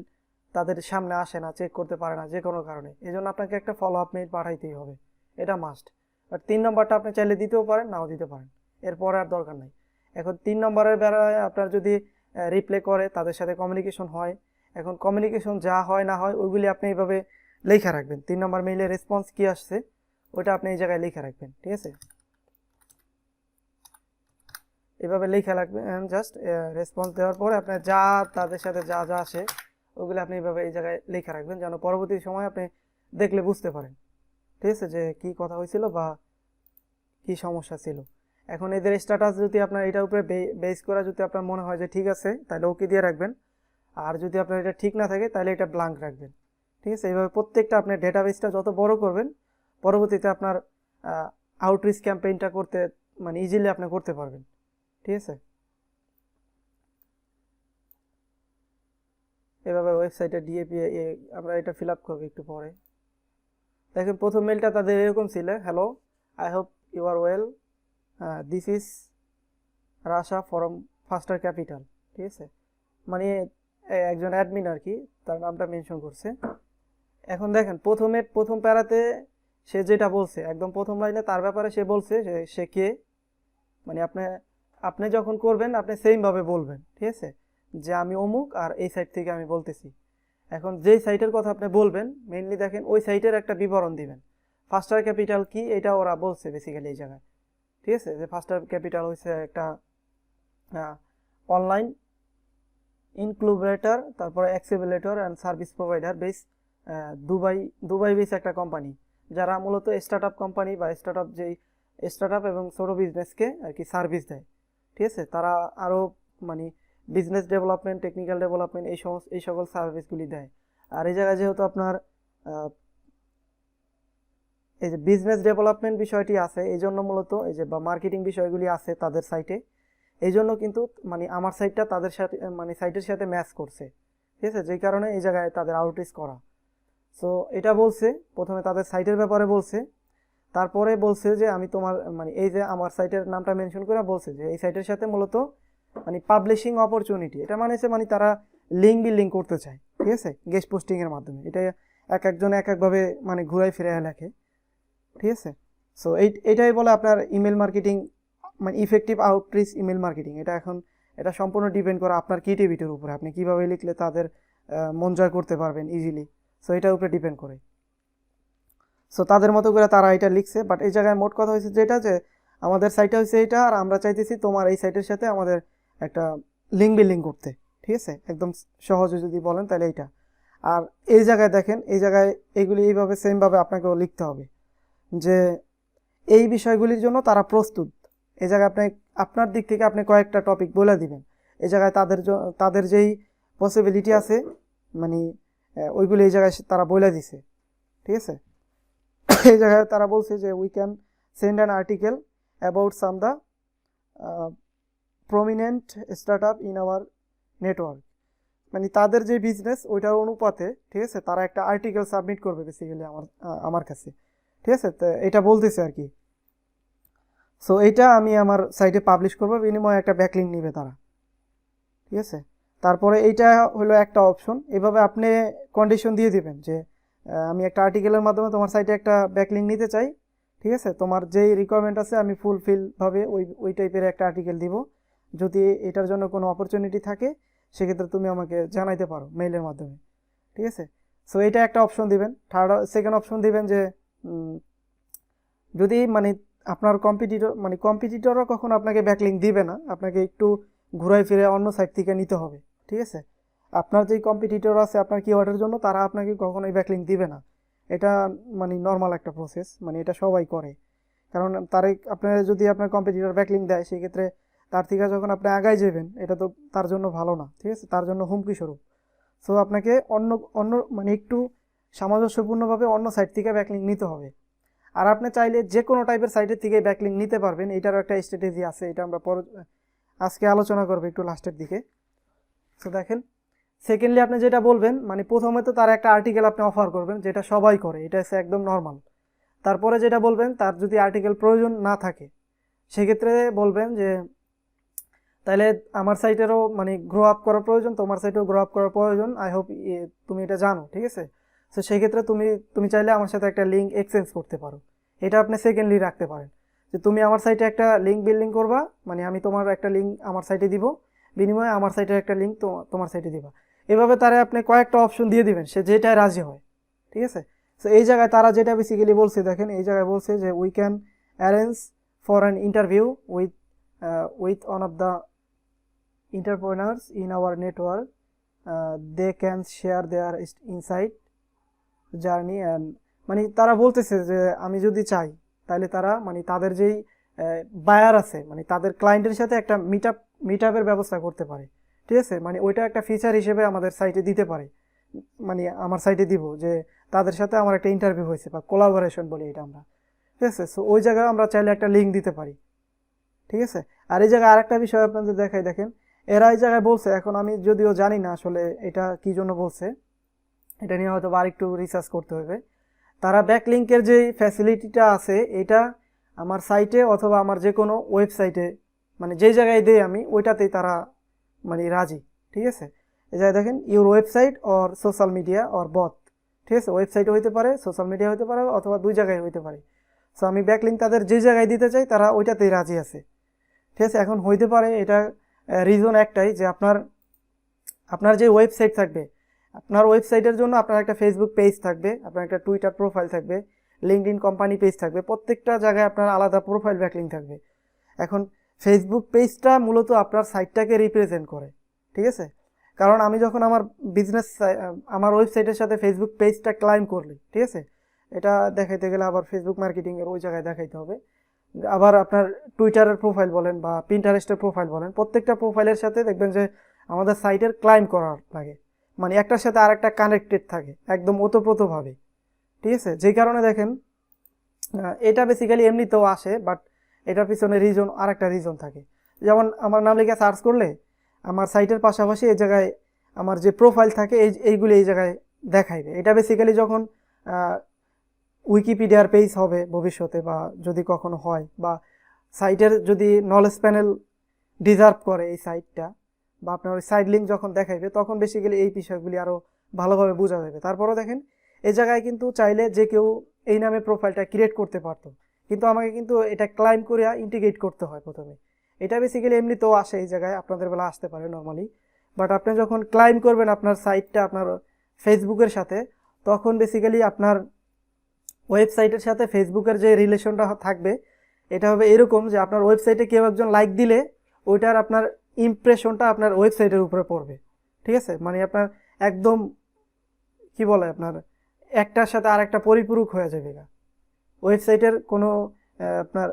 তাদের সামনে আসে না, চেক করতে পারে না যে কোনো কারণে, এই জন্য আপনাকে একটা ফলো আপ মেইল পাঠাইতেই হবে, এটা মাস্ট। বাট 3 নম্বরটা আপনি চাইলে দিতেও পারেন, নাও দিতে পারেন, এরপরে আর দরকার নাই। এখন 3 নম্বরের বেলায় আপনার যদি রিপ্লাই করে, তাদের সাথে কমিউনিকেশন হয়, এখন কমিউনিকেশন যা হয় না হয় ওইগুলি আপনি এইভাবে লেখা রাখবেন। 3 নম্বর মেইলের রেসপন্স কি আসছে ওইটা আপনি এই জায়গায় লেখা রাখবেন, ঠিক আছে। এভাবে লেখা রাখবেন, জাস্ট রেসপন্স দেওয়ার পরে আপনার যা তাদের সাথে যা যা আসে ওগুলো আপনি এইভাবে এই জায়গায় লেখা রাখবেন, যেন পরবর্তী সময় আপনি দেখলে বুঝতে পারেন, ঠিক আছে, যে কি কথা হয়েছিল বা কি সমস্যা ছিল। এখন এদের স্ট্যাটাস যদি আপনার এটার উপরে বেস করা যদি আপনার মনে হয় যে ঠিক আছে, তাহলে ওকে দিয়ে রাখবেন। আর যদি আপনার এটা ঠিক না থাকে তাহলে এটা ব্ল্যাঙ্ক রাখবেন, ঠিক আছে। এইভাবে প্রত্যেকটা আপনার ডেটাবেসটা যত বড় করবেন, পরবর্তীতে আপনার আউটরিচ ক্যাম্পেইনটা করতে মানে ইজিলি আপনি করতে পারবেন, ঠিক আছে। এভাবে ওয়েবসাইটে ডিএপি আমরা এটা ফিল আপ করবো একটু পরে। দেখেন প্রথম মেলটা তাদের এরকম ছিল, hello, I hope you are well, this is Rasha from Faster Capital, ঠিক আছে। মানে একজন অ্যাডমিন আর কি তার নামটা মেনশন করছে। এখন দেখেন প্রথম প্যারাতে সে যেটা বলছে, একদম প্রথম লাইনে তার ব্যাপারে সে বলছে যে সে কে, মানে আপনি যখন করবেন আপনি সেমভাবে বলবেন, ঠিক আছে, যে আমি অমুক আর এই সাইট থেকে আমি বলতেছি। এখন যেই সাইটের কথা আপনি বলবেন মেইনলি দেখেন ওই সাইটের একটা বিবরণ দিবেন। ফাস্টার ক্যাপিটাল কি এটা ওরা বলছে বেসিক্যালি এই জায়গায়, ঠিক আছে, যে ফাস্টার ক্যাপিটাল হচ্ছে একটা অনলাইন ইনক্লুবেটর, তারপরে accelerator and service provider base Dubai base একটা কোম্পানি, যারা মূলত স্টার্টআপ কোম্পানি বা স্টার্টআপ এবং ছোটো বিজনেসকে আর কি সার্ভিস দেয়, ঠিক আছে। তারা আরও মানে বিজনেস ডেভেলপমেন্ট, টেকনিক্যাল ডেভেলপমেন্ট এই সকল সার্ভিসগুলি দেয়। আর এই জায়গায় যেহেতু আপনার এই যে বিজনেস ডেভেলপমেন্ট বিষয়টি আছে, এই জন্য মূলত এই যে বা মার্কেটিং বিষয়গুলি আছে তাদের সাইটে, এই জন্য কিন্তু মানে আমার সাইটটা তাদের সাথে মানে সাইটের সাথে ম্যাচ করছে, ঠিক আছে, যেই কারণে এই জায়গায় তাদের আউটরিচ করা। সো এটা বলছে প্রথমে তাদের সাইটের ব্যাপারে বলছে, তারপরে বলছে যে আমি তোমার মানে এই যে আমার সাইটের নামটা মেনশন করে বলছে যে এই সাইটের সাথে মূলত মানে পাবলিশিং অপরচুনিটি, এটা মানে তারা লিঙ্ক বিল্ডিং করতে চায়, ঠিক আছে, গেস্ট পোস্টিংয়ের মাধ্যমে। এটা একজন একভাবে মানে ঘুরাই ফিরে লেখে, ঠিক আছে। সো এইটাই বলে আপনার ইমেল মার্কেটিং মানে ইফেক্টিভ আউটরিচ ইমেল মার্কেটিং। এটা সম্পূর্ণ ডিপেন্ড করে আপনার ক্রিয়েটিভিটির উপরে, আপনি কীভাবে লিখলে তাদের মন জয় করতে পারবেন ইজিলি। সো এটার উপরে ডিপেন্ড করে। সো তাদের মতো করে তারা এটা লিখছে, বাট এই জায়গায় মোট কথা হয়েছে যেটা যে আমাদের সাইটটা হচ্ছে এইটা, আর আমরা চাইতেছি তোমার এই সাইটের সাথে আমাদের একটা লিঙ্ক বিল্ডিং করতে, ঠিক আছে? একদম সহজে যদি বলেন তাহলে এইটা। আর এই জায়গায় দেখেন, এই জায়গায় এগুলি এইভাবে সেমভাবে আপনাকেও লিখতে হবে যে এই বিষয়গুলির জন্য তারা প্রস্তুত। এই জায়গায় আপনি আপনার দিক থেকে আপনি কয়েকটা টপিক বলে দিবেন। এই জায়গায় তাদের যেই পসিবিলিটি আছে মানে ওইগুলি এই জায়গায় তারা বলে দিছে, ঠিক আছে? এই জায়গায় তারা বলছে যে we can send an article about some the prominent start up in our network, মানে তাদের যে বিজনেস ওইটার অনুপাতে, ঠিক আছে, তারা একটা আর্টিকেল সাবমিট করবে বেসিক্যালি আমার কাছে, ঠিক আছে? তো এটা বলতেছে আর কি। সো এইটা আমি আমার সাইটে পাবলিশ করবো, বিনিময়ে একটা ব্যাকলিঙ্ক নিবে তারা, ঠিক আছে? তারপরে এইটা হলো একটা অপশন। এভাবে আপনি কন্ডিশন দিয়ে দিবেন যে আমি একটা আর্টিকেলের মাধ্যমে তোমার সাইটে একটা ব্যাকলিঙ্ক নিতে চাই, ঠিক আছে? তোমার যেই রিকোয়ারমেন্ট আছে আমি ফুলফিলভাবে ওই টাইপের একটা আর্টিকেল দিব। যদি এটার জন্য কোনো অপরচুনিটি থাকে সেক্ষেত্রে তুমি আমাকে জানাইতে পারো মেইলের মাধ্যমে, ঠিক আছে? সো এটা একটা অপশন দিবেন। সেকেন্ড অপশন দিবেন যে যদি মানে আপনার কম্পিটিটরও কখনো আপনাকে ব্যাকলিঙ্ক দিবে না, আপনাকে একটু ঘুরাই ফিরে অন্য সাইট থেকে নিতে হবে, ঠিক আছে? আপনার যেই কম্পিটিটর আছে আপনার কিওয়ার্ডের জন্য তারা আপনাকে কখনোই ব্যাকলিঙ্ক দিবে না। এটা মানে নর্মাল একটা প্রসেস, মানে এটা সবাই করে। কারণ আপনার কম্পিটিটর ব্যাকলিঙ্ক দেয় সেক্ষেত্রে তার থেকে যখন আপনি আগায় যাবেন এটা তো তার জন্য ভালো না, ঠিক আছে? তার জন্য হুমকি স্বরূপ। সো আপনাকে অন্য অন্য মানে একটু সামঞ্জস্যপূর্ণভাবে অন্য সাইট থেকে ব্যাকলিঙ্ক নিতে হবে। আর আপনি চাইলে যে কোনো টাইপের সাইটের থেকে ব্যাকলিঙ্ক নিতে পারবেন, এটারও একটা স্ট্র্যাটেজি আছে, এটা আমরা আজকে আলোচনা করবো একটু লাস্টের দিকে। সো দেখেন, সেকেন্ডলি আপনি যেটা বলবেন মানে প্রথমে তো তার একটা আর্টিকেল আপনি অফার করবেন, যেটা সবাই করে, এটা হচ্ছে একদম নর্মাল। তারপরে যেটা বলবেন, তার যদি আর্টিকেল প্রয়োজন না থাকে সেক্ষেত্রে বলবেন যে তাহলে আমার সাইটেরও মানে গ্রো আপ করার প্রয়োজন, তোমার সাইটেও গ্রো আপ করার প্রয়োজন, আই হোপ তুমি এটা জানো, ঠিক আছে? সো সেক্ষেত্রে তুমি চাইলে আমার সাথে একটা লিঙ্ক এক্সচেঞ্জ করতে পারো। এটা আপনি সেকেন্ডলি রাখতে পারেন যে তুমি আমার সাইটে একটা লিঙ্ক বিল্ডিং করবা, মানে আমি তোমার একটা লিঙ্ক আমার সাইটে দিব, বিনিময়ে আমার সাইটের একটা লিঙ্ক তোমার সাইটে দিবা। এভাবে তারা আপনি কয়েকটা অপশন দিয়ে দিবেন, সে যেটাই রাজি হয়, ঠিক আছে? সো এই জায়গায় তারা যেটা বেসিক্যালি বলছে দেখেন, এই জায়গায় বলছে যে we can arrange for an interview with one of the entrepreneurs in our network. They can share their insight journey and মানে তারা বলতেছে যে আমি যদি চাই তাহলে তারা মানে তাদের যেই বায়ার আছে মানে তাদের ক্লায়েন্টের সাথে একটা মিট আপের ব্যবস্থা করতে পারে, ঠিক আছে? মানে ওইটা একটা ফিচার হিসেবে আমাদের সাইটে দিতে পারে, মানে আমার সাইটে দিব যে তাদের সাথে আমার একটা ইন্টারভিউ হয়েছে বা কোলাবোরেশন বলি এটা আমরা, ঠিক আছে? সো ওই জায়গায় আমরা চাইলে একটা লিঙ্ক দিতে পারি, ঠিক আছে? আর এই জায়গায় আরেকটা বিষয় আপনাদের দেখাই, দেখেন এরা এই জায়গায় বলছে, এখন আমি যদিও জানি না আসলে এটা কি জন্য বলছে, এটা নিয়ে হয়তো আরেকটু রিসার্চ করতে হবে। তারা ব্যাকলিঙ্কের যে ফ্যাসিলিটিটা আছে এটা আমার সাইটে অথবা আমার যে কোনো ওয়েবসাইটে মানে যেই জায়গায় দেই আমি ওইটাতেই তারা মানে রাজি, ঠিক আছে? এই জায়গায় দেখেন your website or social media or both, ঠিক আছে? ওয়েবসাইটও হইতে পারে, সোশ্যাল মিডিয়া হইতে পারে, অথবা দুই জায়গায় হইতে পারে। সো আমি ব্যাকলিঙ্ক তাদের যে জায়গায় দিতে চাই তারা ওইটাতেই রাজি আছে, ঠিক আছে? এখন হইতে পারে এটা রিজন একটাই যে আপনার যে ওয়েবসাইট থাকবে, আপনার ওয়েবসাইটের জন্য আপনার একটা ফেসবুক পেজ থাকবে, আপনার একটা টুইটার প্রোফাইল থাকবে, লিঙ্কডইন কোম্পানি পেজ থাকবে, প্রত্যেকটা জায়গায় আপনার আলাদা প্রোফাইল ব্যাকলিঙ্ক থাকবে। এখন ফেসবুক পেজটা মূলত আপনার সাইটটাকে রিপ্রেজেন্ট করে, ঠিক আছে? কারণ আমি যখন আমার ওয়েবসাইটের সাথে ফেসবুক পেজটা ক্লাইম করলি, ঠিক আছে, এটা দেখাইতে গেলে আবার ফেসবুক মার্কেটিংয়ের ওই জায়গায় দেখাইতে হবে। আবার আপনার টুইটারের প্রোফাইল বলেন বা পিন্টারেস্টের প্রোফাইল বলেন, প্রত্যেকটা প্রোফাইলের সাথে দেখবেন যে আমাদের সাইটের ক্লাইম করার লাগে, মানে একটার সাথে আরেকটা কানেক্টেড থাকে একদম ওতপ্রোতভাবে, ঠিক আছে? যেই কারণে দেখেন এটা বেসিক্যালি এমনিতেও আসে, বাট এটার পিছনে আরেকটা রিজন থাকে। যেমন আমার নাম লিখে সার্চ করলে আমার সাইটের পাশাপাশি এই জায়গায় আমার যে প্রোফাইল থাকে এইগুলি এই জায়গায় দেখাইবে। এটা বেসিক্যালি যখন উইকিপিডিয়ার পেজ হবে ভবিষ্যতে বা যদি কখনো হয়, বা সাইটের যদি নলেজ প্যানেল ডিজার্ভ করে এই সাইটটা, বা আপনার ওই সাইড লিঙ্ক যখন দেখাইবে তখন বেসিক্যালি এই বিষয়গুলি আরও ভালোভাবে বোঝা যাবে। তারপরও দেখেন এই জায়গায় কিন্তু চাইলে যে কেউ এই নামে প্রোফাইলটা ক্রিয়েট করতে পারতো, কিন্তু আমাকে কিন্তু এটা ক্লাইম করে ইন্টিগ্রেট করতে হয় প্রথমে। এটা বেসিক্যালি এমনিতেও আসে, এই জায়গায় আপনাদের বেলা আসতে পারে নর্মালি, বাট আপনি যখন ক্লাইম করবেন আপনার সাইটটা আপনার ফেসবুকের সাথে, তখন বেসিক্যালি আপনার ওয়েবসাইটের সাথে ফেসবুকের যে রিলেশনটা থাকবে এটা হবে এরকম যে আপনার ওয়েবসাইটে কেউ একজন লাইক দিলে ওইটার আপনার ইমপ্রেশনটা আপনার ওয়েবসাইটের উপরে পড়বে, ঠিক আছে? মানে আপনার একদম কি বলে আপনার একটার সাথে আর একটা পরিপূরক হয়ে যাবে গা। ওয়েবসাইটের কোনো আপনার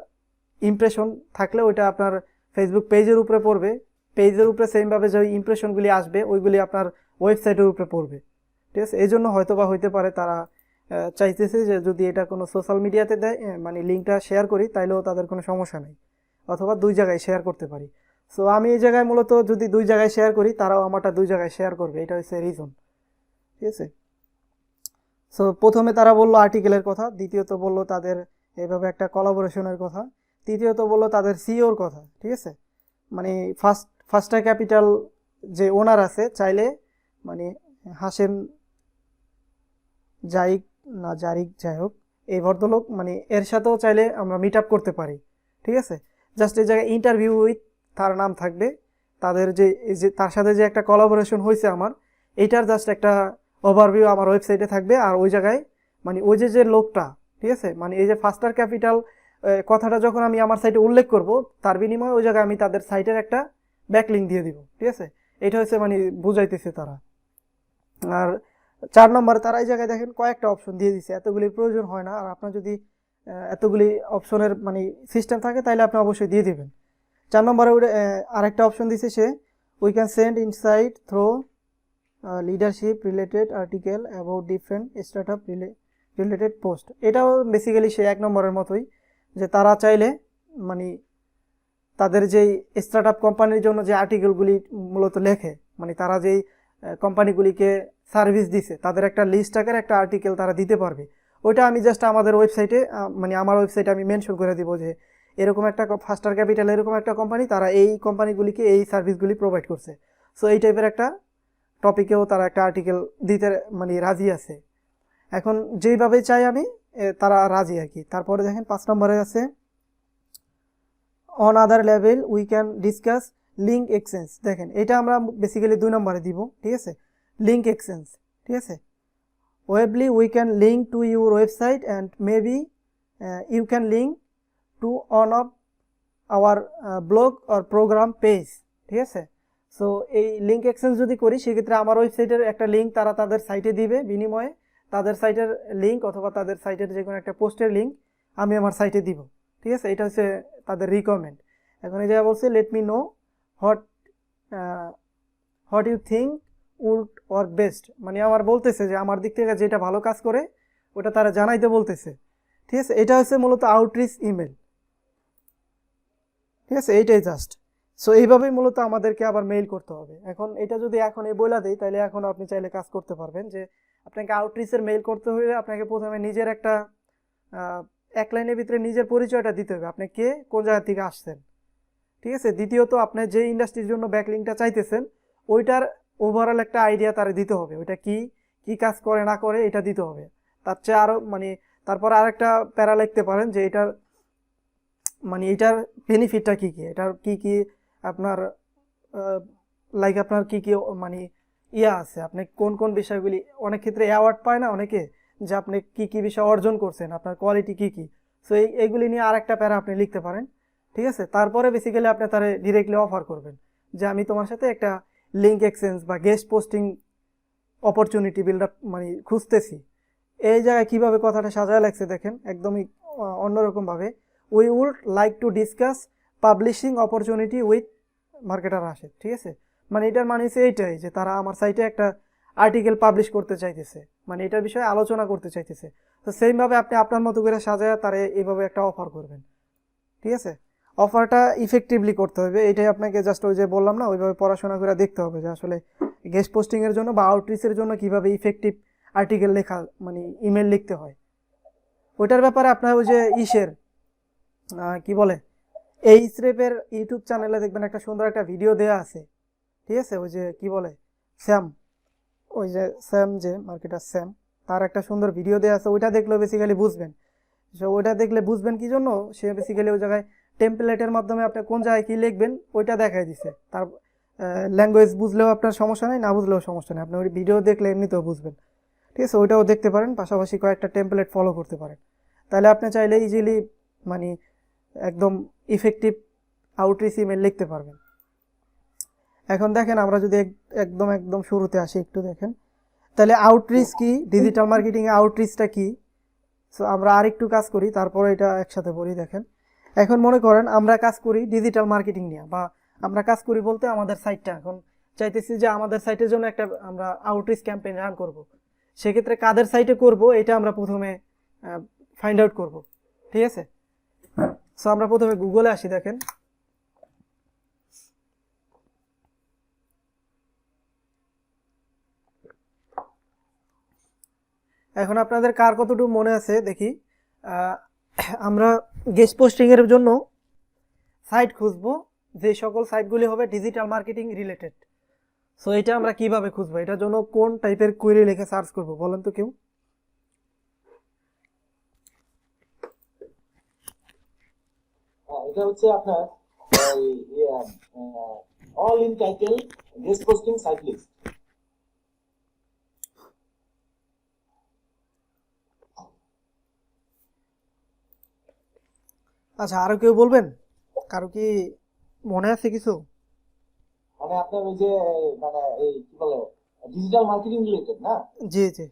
ইমপ্রেশন থাকলে ওইটা আপনার ফেসবুক পেজের উপরে পড়বে, পেজের উপরে সেমভাবে যে ইমপ্রেশনগুলি আসবে ওইগুলি আপনার ওয়েবসাইটের উপরে পড়বে, ঠিক আছে? এই জন্য হয়তো বা হইতে পারে তারা চাইতেছে যে যদি এটা কোনো সোশ্যাল মিডিয়াতে দেয়, মানে লিঙ্কটা শেয়ার করি তাইলেও তাদের কোনো সমস্যা নেই, অথবা 2 জায়গায় শেয়ার করতে পারি। সো আমি এই জায়গায় মূলত যদি 2 জায়গায় শেয়ার করি তারাও আমারটা 2 জায়গায় শেয়ার করবে, এটা হচ্ছে রিজন, ঠিক আছে? সো প্রথমে তারা বললো আর্টিকেলের কথা, দ্বিতীয়ত বললো তাদের এভাবে একটা কোলাবোরেশনের কথা, তৃতীয়ত বললো তাদের সিইওর কথা, ঠিক আছে? মানে ফার্স্টার ক্যাপিটাল যে ওনার আছে চাইলে মানে হাসেম জাইক না জারিক যাই হোক এই ভদ্রলোক মানে এর সাথেও চাইলে আমরা মিট আপ করতে পারি, ঠিক আছে? জাস্ট এই জায়গায় ইন্টারভিউ উইথ তার নাম থাকবে, তাদের যে এই যে তার সাথে যে একটা কোলাবোরেশন হয়েছে আমার এইটার জাস্ট একটা ওভারভিউ আমার ওয়েবসাইটে থাকবে। আর ওই জায়গায় মানে ওই যে লোকটা, ঠিক আছে, মানে এই যে ফার্স্টার ক্যাপিটাল কথাটা যখন আমি আমার সাইটে উল্লেখ করব তার বিনিময়ে ওই জায়গায় আমি তাদের সাইটের একটা ব্যাকলিঙ্ক দিয়ে দিব, ঠিক আছে? এটা হচ্ছে মানে বুঝাইতেছে তারা। আর 4 নম্বরে তারা এই জায়গায় দেখেন কয়েকটা অপশন দিয়ে দিচ্ছে, এতগুলির প্রয়োজন হয় না। আর আপনার যদি এতগুলি অপশনের মানে সিস্টেম থাকে তাহলে আপনি অবশ্যই দিয়ে দিবেন। 4 নম্বরে আরেকটা অপশন দিছে সে, we can send insight through leadership related article about different startup related post. এটাও বেসিক্যালি সে 1 নম্বরের মতোই, যে তারা চাইলে মানে তাদের যেই স্টার্টআপ কোম্পানির জন্য যে আর্টিকেলগুলি মূলত লেখে, মানে তারা যেই কোম্পানিগুলিকে সার্ভিস দিছে তাদের একটা লিস্ট আকারে একটা আর্টিকেল তারা দিতে পারবে। ওইটা আমি জাস্ট আমাদের ওয়েবসাইটে মানে আমার ওয়েবসাইটে আমি মেনশন করে দিব যে এরকম একটা ফার্স্টার ক্যাপিটাল এরকম একটা কোম্পানি, তারা এই কোম্পানিগুলিকে এই সার্ভিসগুলি প্রোভাইড করছে। সো এই টাইপের একটা টপিকেও তারা একটা আর্টিকেল দিতে মানে রাজি আছে। এখন যেইভাবে চাই আমি তারা রাজি আর কি। তারপরে দেখেন 5 নম্বরে আছে on other level we can discuss link exchange. দেখেন এটা আমরা বেসিক্যালি 2 নম্বরে দিব, ঠিক আছে? লিঙ্ক এক্সচেঞ্জ, ঠিক আছে? ওয়েবলি we can link to your website and maybe you can link to one of our blog or program page, ঠিক আছে? সো এই লিঙ্ক এক্সচেঞ্জ যদি করি সেক্ষেত্রে আমার ওয়েবসাইটের একটা লিঙ্ক তারা তাদের সাইটে দিবে, বিনিময়ে তাদের সাইটের লিঙ্ক অথবা তাদের সাইটের যে কোনো একটা পোস্টের লিঙ্ক আমি আমার সাইটে দিব, ঠিক আছে? এটা হচ্ছে তাদের রিকমেন্ড। এখন এই জায়গায় বলছে let me know what you think would work best, মানে আমার বলতেছে যে আমার দিক থেকে যেটা ভালো কাজ করে ওটা তারা জানাইতে বলতেছে, ঠিক আছে? এটা হচ্ছে মূলত আউটরিচ ইমেল, ঠিক আছে? এইটাই জাস্ট। সো এইভাবেই মূলত আমাদেরকে আবার মেইল করতে হবে। এখন এটা যদি এখন এই বইলা দেই তাহলে এখন আপনি চাইলে কাজ করতে পারবেন যে আপনাকে আউটরিচের মেইল করতে হলে আপনাকে প্রথমে নিজের একটা 1 লাইনের ভিতরে নিজের পরিচয়টা দিতে হবে, আপনি কে, কোন জায়গা থেকে আসছেন, ঠিক আছে? দ্বিতীয়ত আপনি যে ইন্ডাস্ট্রির জন্য ব্যাকলিংকটা চাইতেছেন ওইটার ওভারঅল একটা আইডিয়া তারে দিতে হবে, ওইটা কি কি কাজ করে না করে এটা দিতে হবে। তার চেয়ে আরও মানে তারপর আরেকটা প্যারা লিখতে পারেন যে এটার মানে এটার বেনিফিটটা কী কী, এটার কী কী আপনার লাইক আপনার কী কী মানে ইয়া আছে, আপনি কোন কোন বিষয়গুলি, অনেক ক্ষেত্রে অ্যাওয়ার্ড পায় না অনেকে, যে আপনি কী কী বিষয় অর্জন করছেন, আপনার কোয়ালিটি কী কী। সো এইগুলি নিয়ে আরেকটা প্যারা আপনি লিখতে পারেন, ঠিক আছে? তারপরে বেসিক্যালি আপনি তারে ডিরেক্টলি অফার করবেন যে আমি তোমার সাথে একটা লিঙ্ক এক্সচেঞ্জ বা guest posting opportunity build up মানে খুঁজতেছি। এই জায়গায় কীভাবে কথাটা সাজায় লাগছে দেখেন, একদমই অন্যরকমভাবে। We would like to discuss publishing opportunity with marketer Rashed, ঠিক আছে? মানে এটার মানে হচ্ছে এইটাই যে তারা আমার সাইটে একটা আর্টিকেল পাবলিশ করতে চাইতেছে, মানে এটার বিষয়ে আলোচনা করতে চাইতেছে। তো সেইভাবে আপনি আপনার মতো করে সাজায় তারে এইভাবে একটা অফার করবেন, ঠিক আছে? অফারটা ইফেক্টিভলি করতে হবে, এটাই আপনাকে জাস্ট ওই যে বললাম না ওইভাবে পড়াশোনা করে দেখতে হবে যে আসলে গেস্ট পোস্টিংয়ের জন্য বা আউটরিচের জন্য কীভাবে ইফেক্টিভ আর্টিকেল লেখা মানে ইমেল লিখতে হয়। ওইটার ব্যাপারে আপনার ওই যে কি বলে এই স্রেপের ইউটিউব চ্যানেলে দেখবেন একটা সুন্দর একটা ভিডিও দেওয়া আছে, ঠিক আছে? ওই যে কি বলে স্যাম, ওই যে স্যাম যে মার্কেটার স্যাম, তার একটা সুন্দর ভিডিও দেওয়া আছে, ওইটা দেখলেও বেসিক্যালি বুঝবেন। সো ওইটা দেখলে বুঝবেন কি জন্য, সে বেসিক্যালি ওই জায়গায় টেমপ্লেটের মাধ্যমে আপনি কোন জায়গায় কী লিখবেন ওইটা দেখাই দিছে। তার ল্যাঙ্গুয়েজ বুঝলেও আপনার সমস্যা নেই, না বুঝলেও সমস্যা নেই, আপনি ওই ভিডিও দেখলে এমনিতেও বুঝবেন, ঠিক আছে? ওইটাও দেখতে পারেন, পাশাপাশি কয়েকটা টেমপ্লেট ফলো করতে পারেন, তাহলে আপনি চাইলে ইজিলি মানে একদম ইফেক্টিভ আউটরিচ ইমেল লিখতে পারবেন। এখন দেখেন আমরা যদি একদম একদম শুরুতে আসি একটু দেখেন, তাহলে আউটরিচ কি, ডিজিটাল মার্কেটিং এ আউটরিচটা কি। সো আমরা আরেকটু কাজ করি, তারপরে এটা একসাথে বলি। দেখেন এখন মনে করেন আমরা কাজ করি ডিজিটাল মার্কেটিং নিয়ে, বা আমরা কাজ করি বলতে আমাদের সাইটটা এখন চাইতেছি যে আমাদের সাইটের জন্য একটা আমরা আউটরিচ ক্যাম্পেইন রান করব। সেক্ষেত্রে কাদের সাইটে করব এটা আমরা প্রথমে ফাইন্ড আউট করব, ঠিক আছে। সো আমরা প্রথমে গুগলে আসি। দেখেন এখন আপনাদের কার কতটুকু মনে আছে দেখি, আমরা গেস্ট পোস্টিং এর জন্য সাইট খুঁজবো, যে সকল সাইটগুলি হবে ডিজিটাল মার্কেটিং রিলেটেড। সো এটা আমরা কিভাবে খুঁজবো, এটার জন্য কোন টাইপের কোয়েরি লিখে সার্চ করব বলেন তো কেউ? এটা হচ্ছে আপনার all in title guest posting site list. আচ্ছা আরো কেউ বলবেন, কারো কি মনে আছে কিছু? মানে আপনার ওই যে মানে এই কি বলে ডিজিটাল মার্কেটিং রিলেটেড না? জি জি।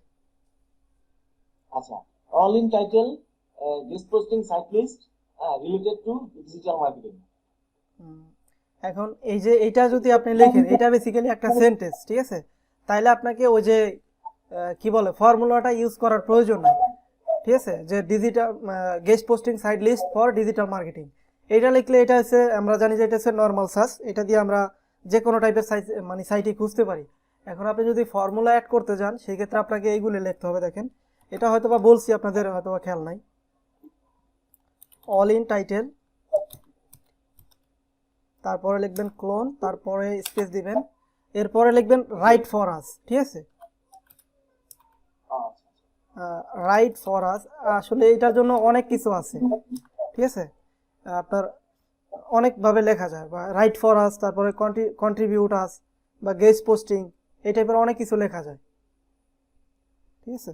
আচ্ছা, all in title guest posting site list related to digital marketing. এখন এই যে এটা যদি আপনি লেখেন, এটা বেসিক্যালি একটা সেন্টেন্স, ঠিক আছে। তাইলে আপনাকে ওই যে কি বলে ফর্মুলাটা ইউজ করার প্রয়োজন নাই, ঠিক আছে, যে digital guest posting site list for digital marketing. এটা লিখলে এটা হচ্ছে, আমরা জানি যে এটা হচ্ছে নর্মাল সার্চ, এটা দিয়ে আমরা যে কোনো টাইপের সাইট মানে সাইটে খুঁজতে পারি। এখন আপনি যদি ফর্মুলা অ্যাড করতে যান সেক্ষেত্রে আপনাকে এইগুলো লিখতে হবে। দেখেন এটা হয়তো বা বলছি, আপনাদের হয়তো বা খেয়াল নাই। অল ইন টাইটেল, তারপরে লিখবেন ক্লোন, তারপরে স্পেস দিবেন, এরপরে লিখবেন রাইট ফর আস, ঠিক আছে। রাইট ফর আস, আসলে এটার জন্য অনেক কিছু আছে, ঠিক আছে। আপনার অনেকভাবে লেখা যায়, বা রাইট ফর আস, তারপরে কন্ট্রিবিউট আস, বা গেস্ট পোস্টিং, এই টাইপের অনেক কিছু লেখা যায়, ঠিক আছে।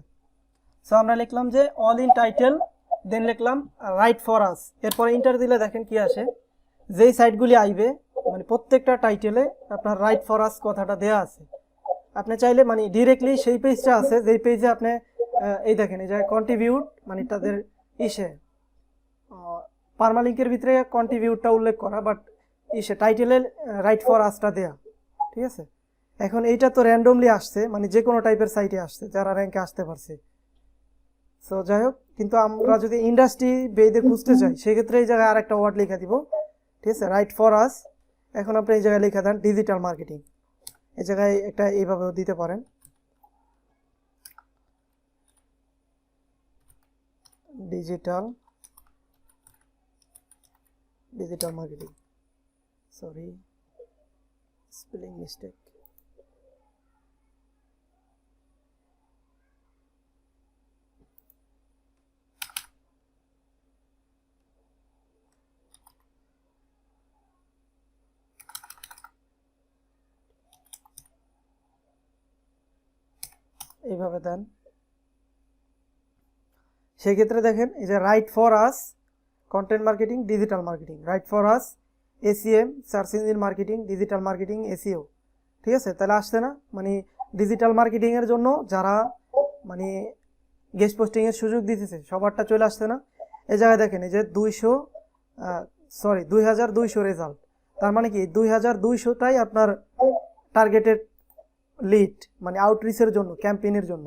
সো আমরা লিখলাম যে অল ইন টাইটেল, দেন লিখলাম রাইট ফর আস, এরপরে ইন্টার দিলে দেখেন কি আসে, যেই সাইটগুলি আইবে মানে প্রত্যেকটা টাইটেলে আপনার রাইট ফর আস কথাটা দেয়া আছে। আপনি চাইলে মানে ডিরেক্টলি সেই পেজটা আছে যেই পেজে আপনি এই দেখেন এই যে কন্ট্রিবিউট মানে তাদের ইসে পারমালিঙ্কের ভিতরে কন্ট্রিবিউটটা উল্লেখ করা, বাট ইসে টাইটেলে রাইট ফর আসটা দেয়া, ঠিক আছে। এখন এইটা তো র্যান্ডমলি আসছে, মানে যে কোনো টাইপের সাইটে আসছে যারা র্যাঙ্কে আসতে পারছে। সো যাই হোক, কিন্তু আমরা যদি ইন্ডাস্ট্রি বেদে খুঁজতে চাই সেক্ষেত্রে এই জায়গায় আরেকটা ওয়ার্ড লিখে দিব, ঠিক আছে, রাইট ফর আস। এখন আপনি এই জায়গায় লিখে দেন ডিজিটাল মার্কেটিং, এই জায়গায় একটা এইভাবেও দিতে পারেন, digital marketing, sorry spelling mistake. এইভাবে দেন। সেক্ষেত্রে দেখেন এই যে right for us content marketing digital marketing, right for us ACM search engine marketing digital marketing SEO, ঠিক আছে। তাহলে আসছে না, মানে ডিজিটাল মার্কেটিংয়ের জন্য যারা মানে গেস্ট পোস্টিংয়ের সুযোগ দিতেছে সবারটা চলে আসছে না। এই জায়গায় দেখেন এই যে 2200 রেজাল্ট, তার মানে কি 2200টাই আপনার টার্গেটেড লিড, মানে আউটরিচের জন্য, ক্যাম্পেইনের জন্য,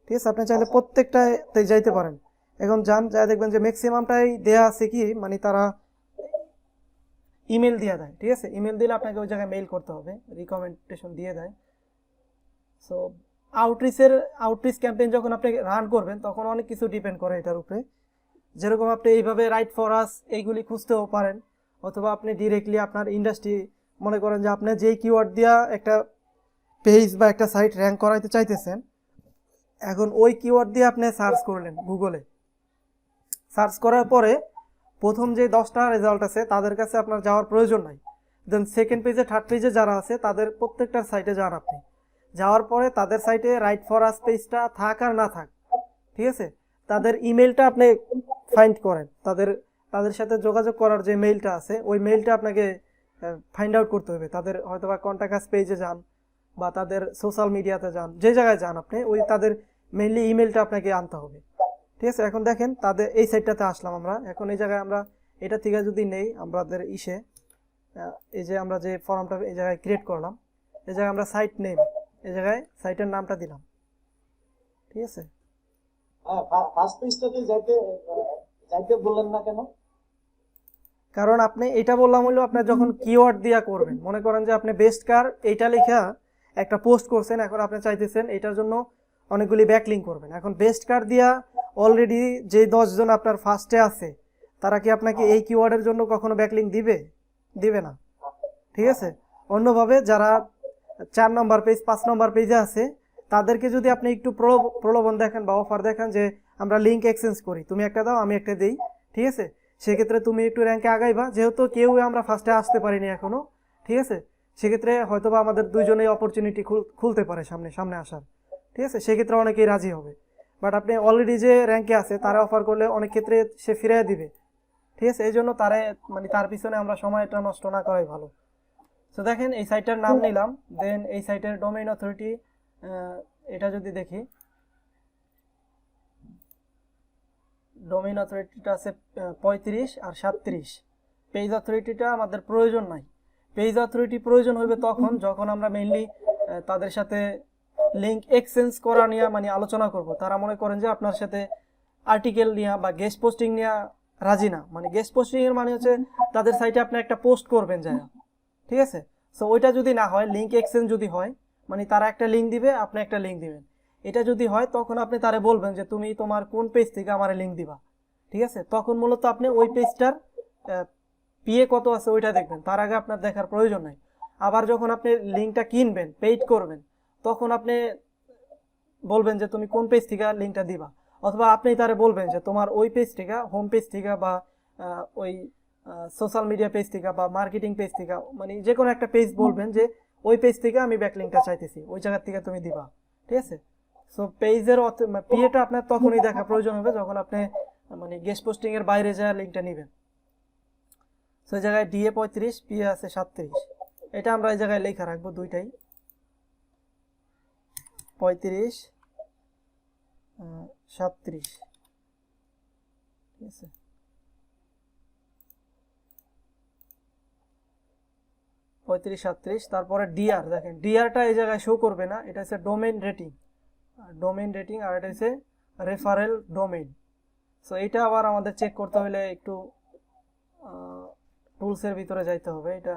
ঠিক আছে। আপনি চাইলে প্রত্যেকটাতে যাইতে পারেন। এখন যান, যা দেখবেন যে ম্যাক্সিমামটাই দেয়া আছে কি, মানে তারা ইমেল দিয়ে দেয়, ঠিক আছে। ইমেল দিলে আপনাকে ওই জায়গায় মেইল করতে হবে, রিকমেন্ডেশন দিয়ে দেয়। সো আউটরিচ ক্যাম্পেইন যখন আপনি রান করবেন তখন অনেক কিছু ডিপেন্ড করে এটার উপরে। যেরকম আপনি এইভাবে রাইট ফর আস এইগুলি খুঁজতেও পারেন, অথবা আপনি ডিরেক্টলি আপনার ইন্ডাস্ট্রি, মনে করেন যে আপনি যেই কিওয়ার্ড দিয়া একটা পেজ বা একটা সাইট র্যাঙ্ক করাইতে চাইতেছেন, এখন ওই কিওয়ার্ড দিয়ে আপনি সার্চ করলেন গুগলে, সার্চ করার পরে প্রথম যে 10টা রেজাল্ট আছে তাদের কাছে আপনার যাওয়ার প্রয়োজন নাই। দেন সেকেন্ড পেজে, থার্ড পেজে যারা আছে তাদের প্রত্যেকটার সাইটে যান আপনি। যাওয়ার পরে তাদের সাইটে রাইট ফর আস পেজটা থাক আর না থাক, ঠিক আছে, তাদের ইমেলটা আপনি ফাইন্ড করেন, তাদের সাথে যোগাযোগ করার যে মেইলটা আছে ওই মেইলটা আপনাকে ফাইন্ড আউট করতে হবে। তাদের হয়তো বা কন্ট্যাক্ট আস পেজে যান বা তাদের সোশ্যাল মিডিয়াতে যান, যে জায়গায় যান আপনি ওই তাদের মেইনলি ইমেলটা আপনাকে আনতে হবে। ঠিক আছে, এখন দেখেন তাদের এই সাইটটাতে আসলাম আমরা। এখন এই জায়গায় আমরা এটা থেকে যদি নেই আমাদের এই যে আমরা যে ফর্মটা এই জায়গায় ক্রিয়েট করলাম, এই জায়গায় আমরা সাইট নেম, এই জায়গায় সাইটের নামটা দিলাম। ঠিক আছে, ফার্স্ট পেজটাতে যাইতে যাইতে বললেন না কেন? কারণ আপনি এটা বললাম হলো আপনার যখন কিওয়ার্ড দিয়া করবেন, মনে করেন যে আপনি বেস্ট কার এইটা লেখা একটা পোস্ট করছেন, এখন আপনি চাইতেছেন এটার জন্য অনেকগুলি ব্যাকলিঙ্ক করবেন। এখন বেস্ট কার দিয়া অলরেডি যে 10 জন আপনার ফার্স্টে আছে তারা কি আপনাকে এই কিওয়ার্ডের জন্য কখনো ব্যাকলিঙ্ক দিবে না। ঠিক আছে, অন্যভাবে যারা 4 নম্বর পেজ 5 নম্বর পেজে আছে তাদেরকে যদি আপনি একটু প্রলোভন দেখেন বা অফার দেখেন যে আমরা লিঙ্ক এক্সচেঞ্জ করি, তুমি একটা দাও আমি একটা দেই, ঠিক আছে, সেক্ষেত্রে তুমি একটু র্যাঙ্কে আগাইবা। যেহেতু কেউ আমরা ফার্স্টে আসতে পারিনি এখনো, ঠিক আছে, সেক্ষেত্রে হয়তোবা আমাদের দুইজনেই অপরচুনিটি খুলতে পারে সামনে আসার। ঠিক আছে, সেক্ষেত্রে অনেকেই রাজি হবে। বাট আপনি অলরেডি যে র্যাঙ্কে আছে তারা অফার করলে অনেক ক্ষেত্রে সে ফিরিয়ে দিবে। ঠিক আছে, এই জন্য তার পিছনে আমরা সময়টা নষ্ট না করাই ভালো। তো দেখেন এই সাইটটার নাম নিলাম, দেন এই সাইটের ডোমেইন অথরিটি এটা যদি দেখি, ডোমেইন অথরিটিটা আছে 35 আর 37। পেজ অথরিটিটা আমাদের প্রয়োজন নাই। পেজ অথরিটি প্রয়োজন হবে যখন আমরা মেইনলি তাদের সাথে লিঙ্ক এক্সচেঞ্জ করা নিয়ে আলোচনা করব। তারা মনে করেন যে আপনার সাথে আর্টিকেল নিয়ে বা গেস্ট পোস্টিং নিয়ে রাজি না। গেস্ট পোস্টিং এর হচ্ছে তাদের সাইটে আপনি একটা পোস্ট করবেন যায়, ঠিক আছে, সো ওইটা যদি না হয়, লিঙ্ক এক্সচেঞ্জ যদি হয়, তারা একটা লিঙ্ক দিবে আপনি একটা লিঙ্ক দিবেন, এটা যদি হয় তখন আপনি তারে বলবেন যে তুমি তোমার কোন পেজ থেকে আমার লিঙ্ক দিবা। ঠিক আছে, তখন মূলত আপনি ওই পেজটার পিএ কত আছে ওইটা দেখবেন, তার আগে আপনার দেখার প্রয়োজন নাই। আবার যখন আপনি লিঙ্কটা কিনবেন, পেইড করবেন, তখন আপনি বলবেন যে তুমি কোন পেজ থেকে লিঙ্কটা দিবা, অথবা আপনি তারে বলবেন যে তোমার ওই পেজ থেকে, হোম পেজ থেকে বা ওই সোশ্যাল মিডিয়া পেজ থেকে বা মার্কেটিং পেজ থেকে, যে কোনো একটা পেজ বলবেন যে ওই পেজ থেকে আমি ব্যাকলিঙ্কটা চাইতেছি, ওই জায়গা থেকে তুমি দিবা। ঠিক আছে, সো পেজের পিএটা আপনার তখনই দেখা প্রয়োজন হবে যখন আপনি গেস্ট পোস্টিং এর বাইরে যায় লিঙ্কটা নেবেন। সো এই জায়গায় ডিএ 35, পিএ আছে 37, এটা আমরা এই জায়গায় লেখা রাখবো দুইটাই, 35 37। ঠিক আছে, পঁয়ত্রিশ 37। তারপরে ডিআর দেখেন, ডিআরটা এই জায়গায় শো করবে না, এটা হচ্ছে ডোমেইন রেটিং আর এটা হচ্ছে রেফারেল ডোমেইন। সো এটা আবার আমাদের চেক করতে হলে একটু টুলসের ভিতরে যাইতে হবে। এটা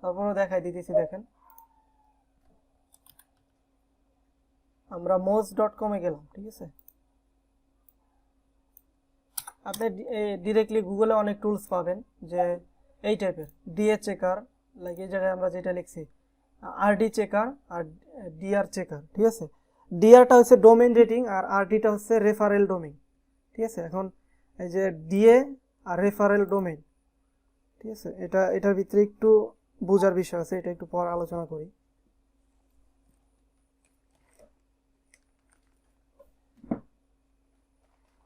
তারপরে দেখাই দিতেছি, দেখেন আমরা moz.com-এ গেলাম। ঠিক আছে, আপনি ডিরেক্টলি গুগলে অনেক টুলস পাবেন যে এই টাইপের ডিএ চেকার, লাইক এই জায়গায় আমরা যেটা লিখছি আরডি চেকার আর ডিআর চেকার। ঠিক আছে, ডিআরটা হচ্ছে ডোমেইন রেটিং আর আরডিটা হচ্ছে রেফারেল ডোমেইন। ঠিক আছে, এখন এই যে ডিএ আর রেফারেল ডোমেইন, ঠিক আছে, এটার ভিতরে একটু বোঝার বিষয় আছে, এটা একটু পর আলোচনা করি।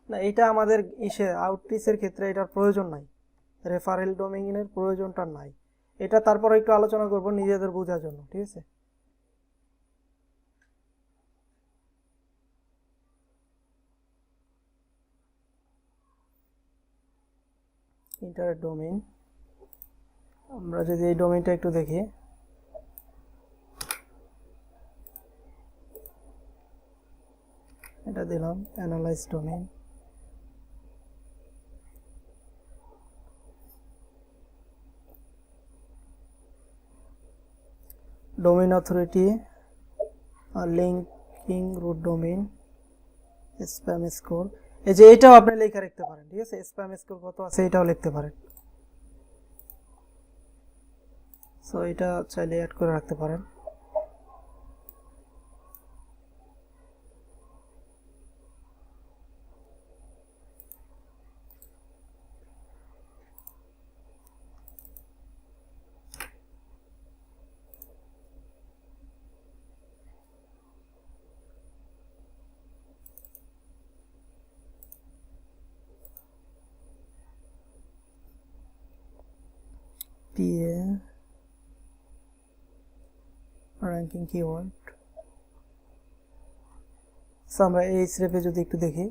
না, এটা আমাদের আউটরিচের ক্ষেত্রে এটার প্রয়োজন নাই, রেফারেল ডোমেইনের প্রয়োজনটা নাই। এটা তারপর একটু আলোচনা করব নিজেদের বোঝার জন্য। ঠিক আছে, ইন্টারনেট ডোমেইন, আমরা যদি এই ডোমেইনটা একটু দেখি, এটা দিলাম analyse domain. Domain authority, linking root domain, spam score, এই যে এটাও আপনি লেখা রাখতে পারেন। ঠিক আছে, স্প্যাম স্কোর কত আছে এটাও লিখতে পারেন। সো এটা চাইলে অ্যাড করে রাখতে পারেন। PA ranking keyword আমরা এই স্রেপে যদি একটু দেখি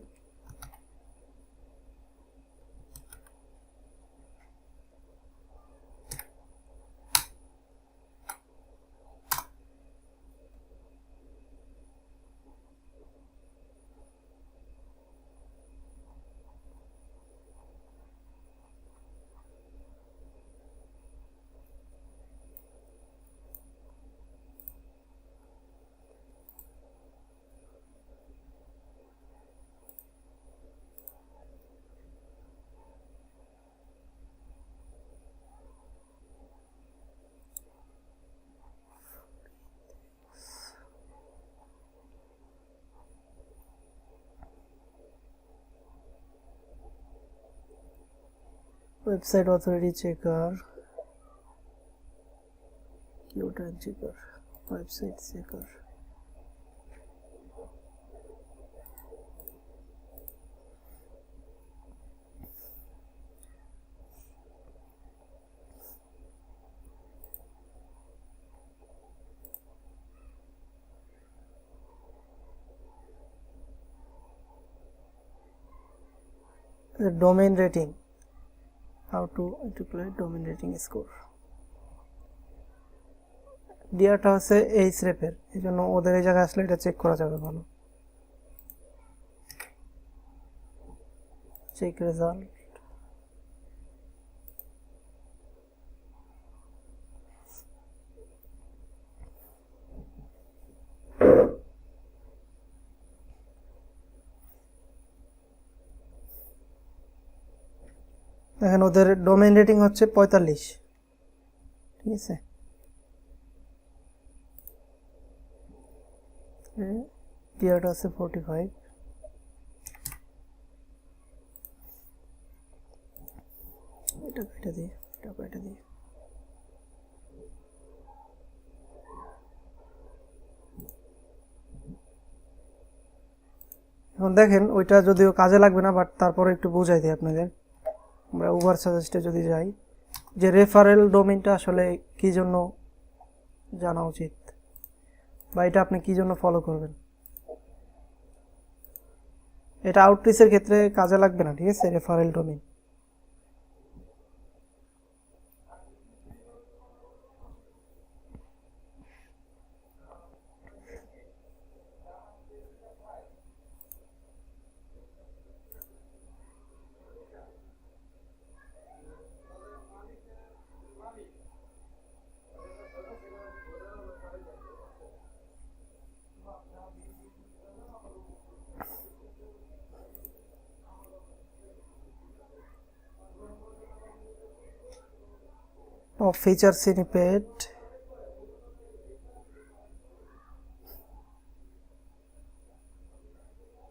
website authority checker keyword rank checker website checker the domain rating how to calculate domain rating score ডিয়ারটা হচ্ছে এই স্রেপের এই জন্য ওদের এই জায়গায় আসলে এটা চেক করা যাবে ভালো চেক রেজাল্ট দেখেন ওদের ডোমেইন রেটিং হচ্ছে 45 ঠিক আছে টিয়ারটা আছে 45 এটা কেটে দিই এটা কেটে দিই এখন দেখেন ওইটা যদিও কাজে লাগবে না বাট তারপরে একটু বুঝাই দিই আপনাদের আমরা ওভার সাজেস্টে যদি যাই যে রেফারেল ডোমেইনটা আসলে কি জন্য জানা উচিত বা এটা আপনি কি জন্য ফলো করবেন এটা আউটরিচের ক্ষেত্রে কাজে লাগবে না ঠিক আছে referral domain of feature snippet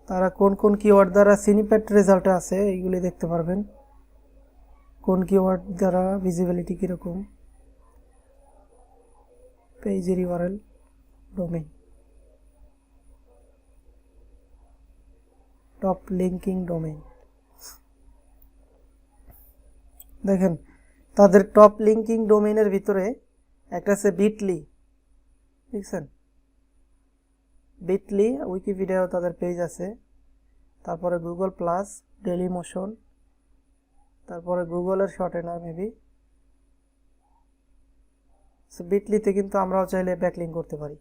তারা কোন কোন কিওয়ার্ড দ্বারা স্নিপেট রেজাল্টে আছে এইগুলি দেখতে পারবেন কোন কিওয়ার্ড দ্বারা ভিজিবিলিটি কি রকম page URL domain top linking domain দেখেন তাদের টপ লিংকিং ডোমেইনের ভিতরে একটা আছে বিটলি দেখছেন বিটলি উইকিপিডিয়াও তাদের পেজ আছে তারপরে গুগল প্লাস ডেইলি মোশন তারপরে গুগলের শর্টেনার মেবি সো বিটলিতে কিন্তু আমরাও চাইলে ব্যাকলিংক করতে পারি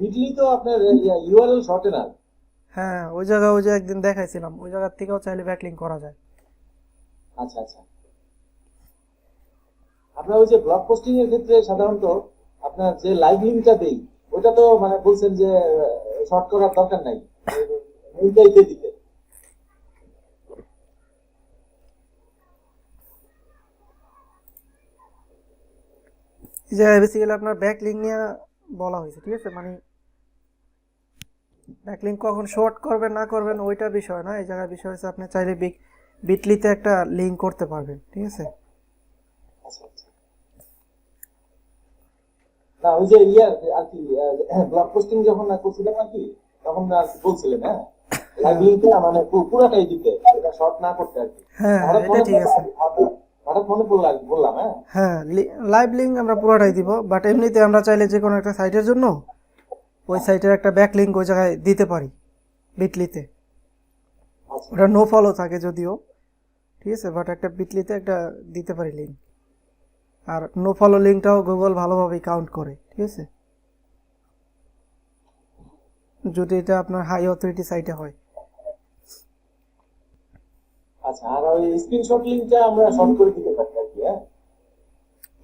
বিটলি তো আপনার ইউআরএল শর্টেনার হ্যাঁ ওই জায়গা ওই যে একদিন দেখাইছিলাম ওই জায়গা থেকেও চাইলে ব্যাকলিংক করা যায় আচ্ছা আচ্ছা আপনার ওই যে ব্লগ পোস্টিং এর ক্ষেত্রে সাধারণত আপনার যে লাইভ লিংকটা দেই ওটা তো মানে বলছেন যে শর্ট করার দরকার নাই ওইটাই দিয়ে দিতে এই জায়গায় বেসিক্যালি আপনার ব্যাকলিংক নিয়ে বলা হয়েছে ঠিক আছে মানে ব্যাকলিংক কখন শর্ট করবেন না করবেন ওইটা বিষয় না এই জায়গায় বিষয় হচ্ছে আপনি চাইলে বিটলিতে একটা লিংক করতে পারবেন ঠিক আছে আচ্ছা আচ্ছা না ওই যে ইয়ার আর কি ব্লগ পোস্টিং যখন করছিলাম আর কি, তখন আর কি বলছিলেন, হ্যাঁ লাইভ লিঙ্কটা মানে পুরাটাই দিতে, এটা শর্ট না করতে আর কি। হ্যাঁ হঠাৎ এটা মনে ঠিক আছে। হঠাৎ মনে পড়লো আর কি, বললাম। হ্যাঁ হ্যাঁ লাইভ লিঙ্ক আমরা পুরোটাই দিব, বাট এমনিতে আমরা চাইলে যে কোনো একটা সাইটের জন্য ওই সাইটের একটা ব্যাক লিঙ্ক ওই জায়গায় দিতে পারি বিটলিতে। আচ্ছা ওটা নো ফলো থাকে যদিও, ঠিক আছে, বাট একটা বিটলিতে একটা দিতে পারি লিঙ্ক। আর নো ফলো লিঙ্কটাও গুগল ভালোভাবেই কাউন্ট করে, ঠিক আছে, যদি এটা আপনার হাই অথরিটি সাইটে হয়। আচ্ছা, আর ওই স্ক্রিনশট লিঙ্কটা আমরা শর্ট করে দিতে পারি আর কি। হ্যাঁ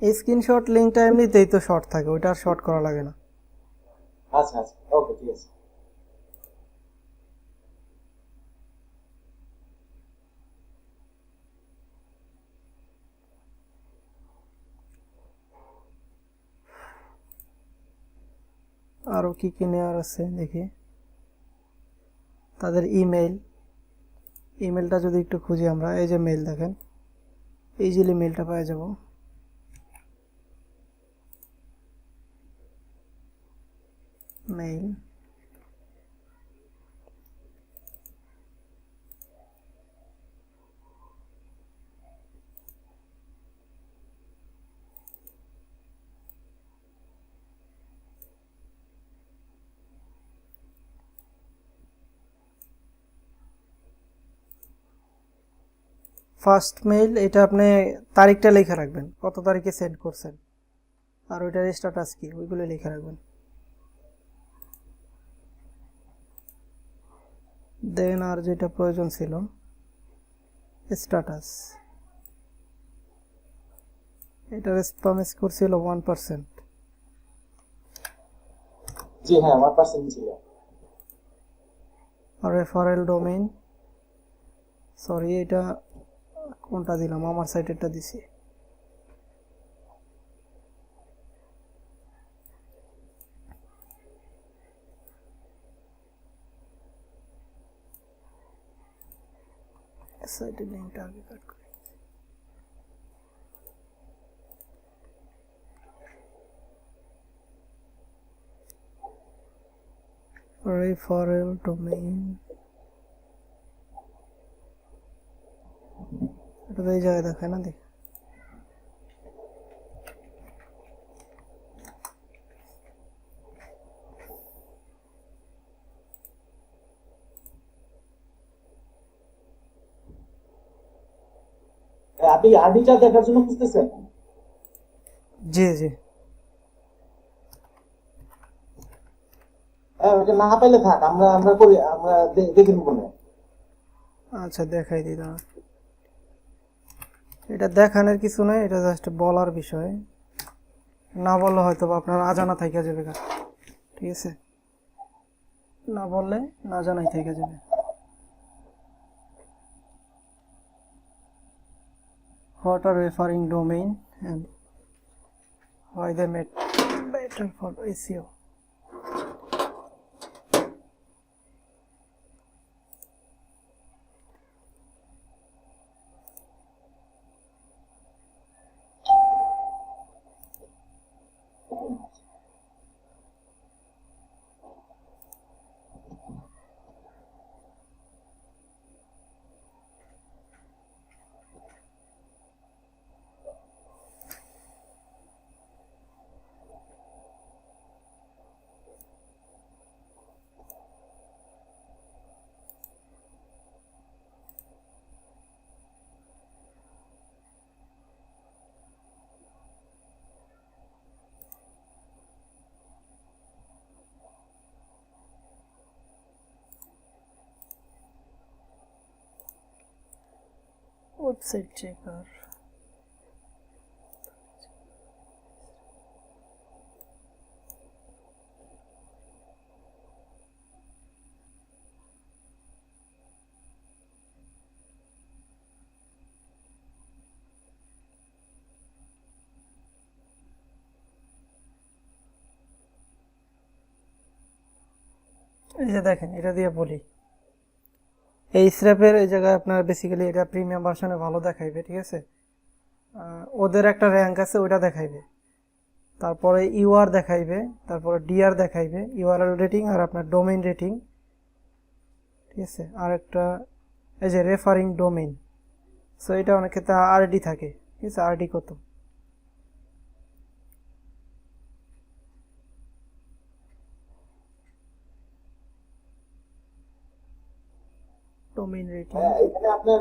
এই স্ক্রিনশট লিঙ্কটা এমনিতেই তো শর্ট থাকে, ওইটা আর শর্ট করা লাগে না। আচ্ছা আচ্ছা, ওকে ঠিক আছে। আরও কি কি নেওয়ার আছে দেখি। তাদের ইমেলটা যদি একটু খুঁজি আমরা, এই যে মেল দেখেন, ইজিলি মেলটা পেয়ে যাব। মেইল, ফার্স্ট মেইল, এটা আপনি তারিখটা লেখা রাখবেন, কত তারিখে সেন্ড করছেন, আর ওইটার স্ট্যাটাস কি ওইগুলো লিখে রাখবেন। দেন আর যেটা প্রয়োজন ছিল স্ট্যাটাস, এটার স্প্যাম স্কোর ছিল 1%। জি হ্যাঁ, 1% ছিল। রেফারেল ডোমেইন, সরি এটা কোনটা দিলাম, আমার সাইটেরটা দিছি। সাইটের লিঙ্কটা আগে কাট করি। রেফারেল ডোমেইন, এটা তো এই জায়গায় দেখায় না, দেখ আপনি আইডিটা দেখার জন্য খুঁজতেছেন? জি জি। হ্যাঁ, ওটা না পাইলে থাক, আমরা আমরা করি, আমরা দেখে নেবো না। আচ্ছা দেখাই দিই দাঁড়া। এটা দেখানোর কিছু নাই, এটা জাস্ট বলার বিষয়, না বললে হয়তো বা আপনার আজানা থাইকা যাবে, ঠিক আছে, না বললে না জানাই থাইকা যাবে। What are referring domain and why they made better for SEO? Website checker. এই যে দেখেন, এটা দিয়ে বলি, এই স্র্যাপের এই জায়গায় আপনার বেসিক্যালি এটা প্রিমিয়াম ভার্সনে ভালো দেখাইবে, ঠিক আছে, ওদের একটা র্যাঙ্ক আছে ওইটা দেখাইবে, তারপরে ইউআর দেখাইবে, তারপরে ডিআর দেখাইবে, ইউআরএল রেটিং আর আপনার ডোমেইন রেটিং, ঠিক আছে। আর একটা এই যে রেফারিং ডোমেইন, সো এটা অনেক ক্ষেত্রে আরডি থাকে, ঠিক আছে। আরডি কত, ডোমেইন রেটিং, হ্যাঁ, এখানে আপনার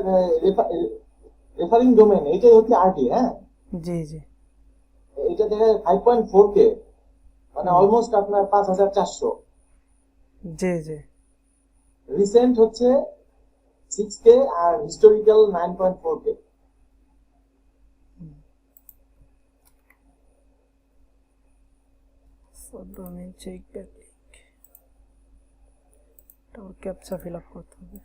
রেফারিং ডোমেন এটাই হচ্ছে আরডি। হ্যাঁ, জি জি এটা দেখে 5.4K, মানে অলমোস্ট আপনার 5400। জি জি। রিসেন্ট হচ্ছে 6K আর historical 9.4K। Domain check backlink, তারপর ক্যাপচা ফিল আপ করতে হবে।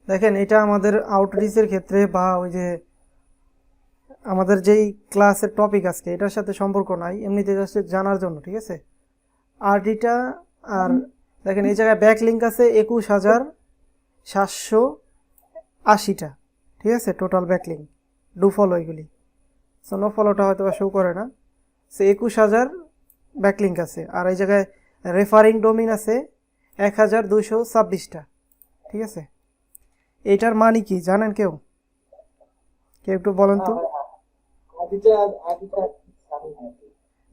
দেখেন এটা আমাদের আউটরিচের ক্ষেত্রে বা ওই যে আমাদের যেই ক্লাসের টপিক আজকে এটার সাথে সম্পর্ক নাই, এমনিতে জাস্ট জানার জন্য, ঠিক আছে। আরডিটা আর দেখেন এই জায়গায় ব্যাক লিঙ্ক আছে 21,780টা, ঠিক আছে, total back link. Do follow এগুলি, সো নো ফলোটা হয়তো বা শো করে না। সে 21,000 ব্যাক লিঙ্ক আছে। আর এই জায়গায় রেফারিং ডোমিন আছে 1,226টা, ঠিক আছে। এইটার মানে কি জানেন কেউ? কেউ একটু বলেন তো। আরডিটা আরডিটা জানি না।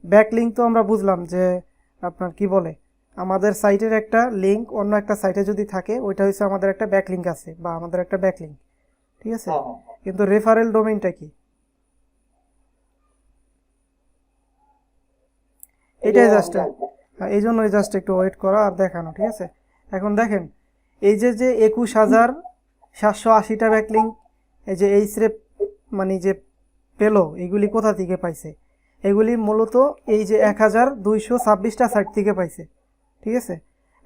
ব্যাকলিঙ্ক তো আমরা বুঝলাম যে আপনার কি বলে, আমাদের সাইটের একটা লিঙ্ক অন্য একটা সাইটে যদি থাকে ওইটা হচ্ছে আমাদের একটা ব্যাকলিঙ্ক আছে বা আমাদের একটা ব্যাকলিঙ্ক, ঠিক আছে। হ্যাঁ, হ্যাঁ, হ্যাঁ। কিন্তু রেফারেল ডোমেইনটা কি? এটাই জাস্ট, এই জন্যই জাস্ট একটু ওয়েট করা আর দেখানো, ঠিক আছে। এখন দেখেন এই যে 21,780টা ব্যাকলিঙ্ক, এই যে এই স্রেপ মানে যে পেলো, এগুলি কোথা থেকে পাইছে? এগুলি মূলত এই যে 1,226টা সাইট থেকে পাইছে, ঠিক আছে।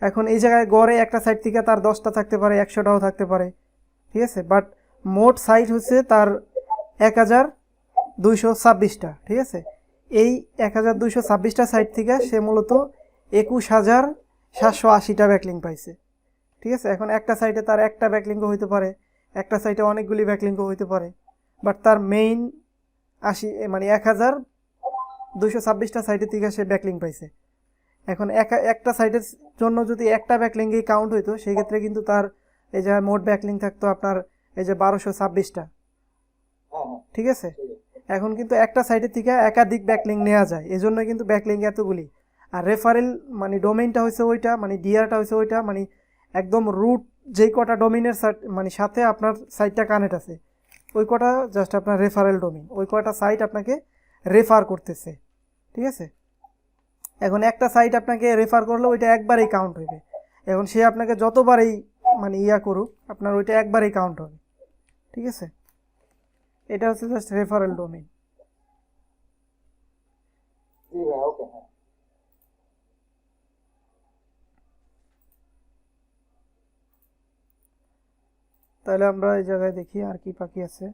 এখন এই জায়গায় গড়ে একটা সাইট থেকে তার 10টা থাকতে পারে, 100টাও থাকতে পারে, ঠিক আছে। বাট মোট সাইট হচ্ছে তার 1,226টা, ঠিক আছে। এই 1,226টা সাইট থেকে সে মূলত 21,780টা ব্যাকলিঙ্ক পাইছে, ঠিক আছে। এখন একটা সাইটে তার একটা ব্যাকলিঙ্কও হইতে পারে, একটা সাইটে অনেকগুলি ব্যাকলিঙ্কও হইতে পারে, বাট তার মেইন 80 মানে 1,226টা সাইটের থেকে সে ব্যাকলিঙ্ক পাইছে। এখন একটা সাইটের জন্য যদি একটা ব্যাকলিঙ্কই কাউন্ট হইতো সেই ক্ষেত্রে কিন্তু তার এই যে মোট ব্যাকলিঙ্ক থাকতো আপনার এই যে 1,226টা, হ্যাঁ, হ্যাঁ, ঠিক আছে। এখন কিন্তু একটা সাইটের থেকে একাধিক ব্যাকলিঙ্ক নেওয়া যায়, এই জন্য কিন্তু ব্যাকলিঙ্ক এতগুলি। আর রেফারেল মানে ডোমেইনটা হয়েছে ওইটা, মানে ডিআরটা হয়েছে ওইটা, মানে একদম রুট যেই কটা ডোমেইনের মানে সাথে আপনার সাইটটা কানেক্ট আছে ওই কটা জাস্ট আপনার রেফারেল ডোমেইন, ওই কটা সাইট আপনাকে রেফার করতেছে, ঠিক আছে। এখন একটা সাইট আপনাকে রেফার করলে ওইটা একবারেই কাউন্ট হইবে। এখন সে আপনাকে যতবারই মানে করুক আপনার ওইটা একবারেই কাউন্ট হবে, ঠিক আছে। এটা হচ্ছে জাস্ট রেফারেল ডোমেইন। জি ভাই, ওকে, হ্যাঁ। তাহলে আমরা এই জায়গায় দেখি আর কি বাকি আছে।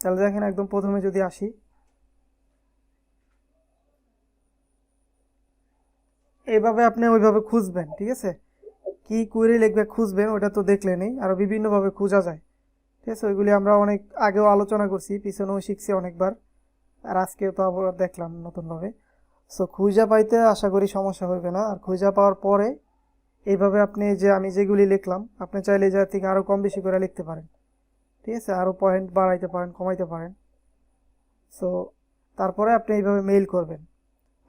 তাহলে দেখেন একদম প্রথমে যদি আসি, এইভাবে আপনি ওইভাবে খুঁজবেন, ঠিক আছে। কি কোয়েরি লিখবে খুঁজবেন ওটা তো দেখলেনই, আরও বিভিন্নভাবে খোঁজা যায়, ঠিক আছে। ওইগুলি আমরা অনেক আগেও আলোচনা করছি, পিছনেও শিখছি অনেকবার, আর আজকেও তো আবার দেখলাম নতুনভাবে। সো খুঁজা পাইতে আশা করি সমস্যা হবে না। আর খুঁজা পাওয়ার পরে এইভাবে আপনি যে আমি যেগুলি লিখলাম আপনি চাইলে যা থেকে আরও কম বেশি করে লিখতে পারেন, ঠিক আছে। আরও পয়েন্ট বাড়াইতে পারেন, কমাইতে পারেন। সো তারপরে আপনি এইভাবে মেইল করবেন।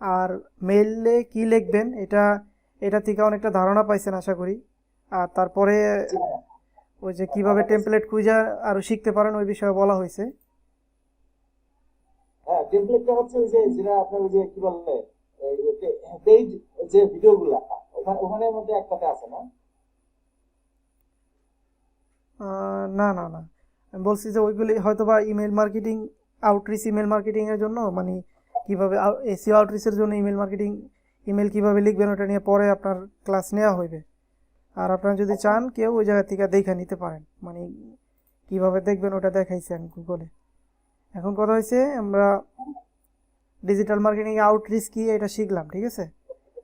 আর মেইলে কি লিখবেন এটা এটা থেকে অনেকটা ধারণা পাইছেন আশা করি। আর তারপরে ওই যে কিভাবে টেমপ্লেট খুঁজে আরও শিখতে পারেন ওই বিষয়ে বলা হয়েছে। হ্যাঁ, টেমপ্লেটটা হচ্ছে ওই যে যেটা আপনার ওই যে কি বলে পেইড যে ভিডিওগুলা ওখানের মধ্যে একটাতে আছে না? না না না, আমি বলছি যে ওইগুলি হয়তো বা ইমেল মার্কেটিং, আউটরিচ ইমেল মার্কেটিংয়ের জন্য, মানে কীভাবে এসিও আউটরিচের জন্য ইমেল মার্কেটিং, ইমেল কীভাবে লিখবেন ওটা নিয়ে পরে আপনার ক্লাস নেওয়া হইবে। আর আপনারা যদি চান কেউ ওই জায়গা থেকে দেখে নিতে পারেন, মানে কিভাবে দেখবেন ওটা দেখাইছি আমি গুগলে। এখন কথা হয়েছে আমরা ডিজিটাল মার্কেটিং আউটরিচ কি এটা শিখলাম, ঠিক আছে।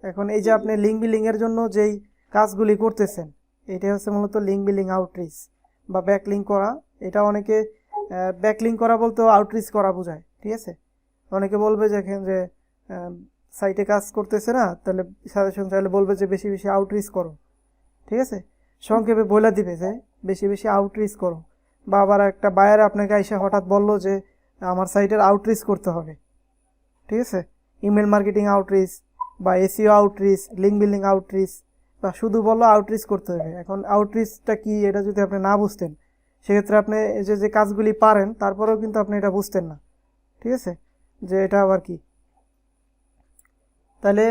এখন এই যে আপনি লিঙ্ক বিল্ডিং এর জন্য যেই কাজগুলি করতেছেন, এটা হচ্ছে মূলত লিঙ্ক বিল্ডিং আউটরিচ বা ব্যাকলিঙ্ক করা। এটা অনেকে ব্যাকলিঙ্ক করা বলতে আউটরিচ করা বোঝায়, ঠিক আছে। অনেকে বলবে যে এখানে যে সাইটে কাজ করতেছে না, তাহলে সাজেশন চাইলে বলবে যে বেশি বেশি আউটরিচ করো, ঠিক আছে। সংক্ষেপে বলে দিবে যে বেশি বেশি আউটরিচ করো। বা আবার একটা বায়ার আপনাকে এসে হঠাৎ বললো যে আমার সাইটের আউটরিচ করতে হবে, ঠিক আছে। ইমেল মার্কেটিং আউটরিচ বা SEO outreach, link building outreach, বা শুধু বললো আউটরিচ করতে হবে। এখন আউটরিচটা কি এটা যদি আপনি না বুঝতেন, সেক্ষেত্রে আপনি এই যে যে কাজগুলি পারেন তারপরেও কিন্তু আপনি এটা বুঝতেন না, ঠিক আছে, যে এটা আবার কি। তাহলে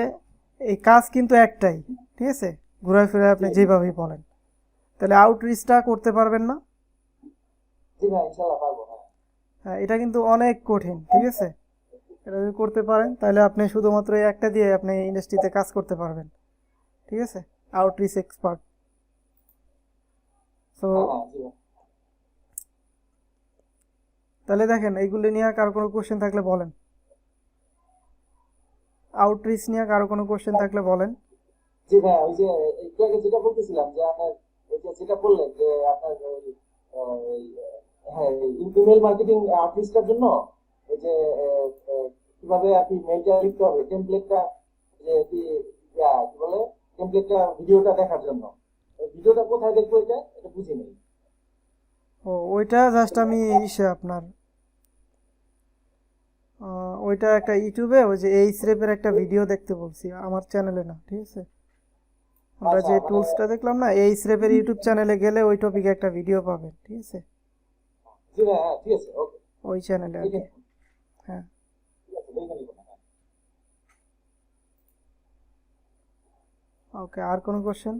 এই কাজ কিন্তু একটাই, ঠিক আছে, ঘুরে ফিরে আপনি যেভাবেই বলেন। তাহলে আউটরিচটা করতে পারবেন না? জি ভাই, ইনশাআল্লাহ পারবো। হ্যাঁ, হ্যাঁ, এটা কিন্তু অনেক কঠিন, ঠিক আছে। এটা যদি করতে পারেন তাহলে আপনি শুধুমাত্র এই একটা দিয়ে আপনি ইন্ডাস্ট্রিতে কাজ করতে পারবেন, ঠিক আছে, আউটরিচ এক্সপার্ট। তো হ্যাঁ, হ্যাঁ, জি ভাই। তাহলে দেখেন এইগুলি নিয়ে কারো কোনো কোশ্চেন থাকলে বলেন। আউটরিচ নিয়ে কারো কোনো কোশ্চেন থাকলে বলেন। জি ভাই, ওই যে একটু আগে যেটা বলতেছিলাম যে আপনার ওই যে যেটা বললেন যে আপনার ওই হ্যাঁ, ইমেল মার্কেটিং আর্টিস্টটার জন্য ওই যে কিভাবে আর কি মেলটা লিখতে হবে, টেমপ্লেটটা যে কি কি বলে, টেমপ্লেটটা ভিডিওটা দেখার জন্য ভিডিওটা কোথায় দেখবো এটা এটা বুঝি নেই। ও ওইটা জাস্ট আমি আপনার ওইটা একটা ইউটিউবে ওই যে এই স্রেপের একটা ভিডিও দেখতে বলছি, আমার চ্যানেলে না, ঠিক আছে। আমরা আচ্ছা, যে মানে টুলসটা দেখলাম না, এই স্রেপের ইউটিউব চ্যানেলে গেলে ওই টপিকে একটা ভিডিও পাবেন, ঠিক আছে, জি ভাই, হ্যাঁ ঠিক আছে, ওকে, ওই চ্যানেলে আর ঠিক কি। আছে, হ্যাঁ, ঠিক আছে, দেখে নিবো। হ্যাঁ। ওকে, আর কোনো কোশ্চেন?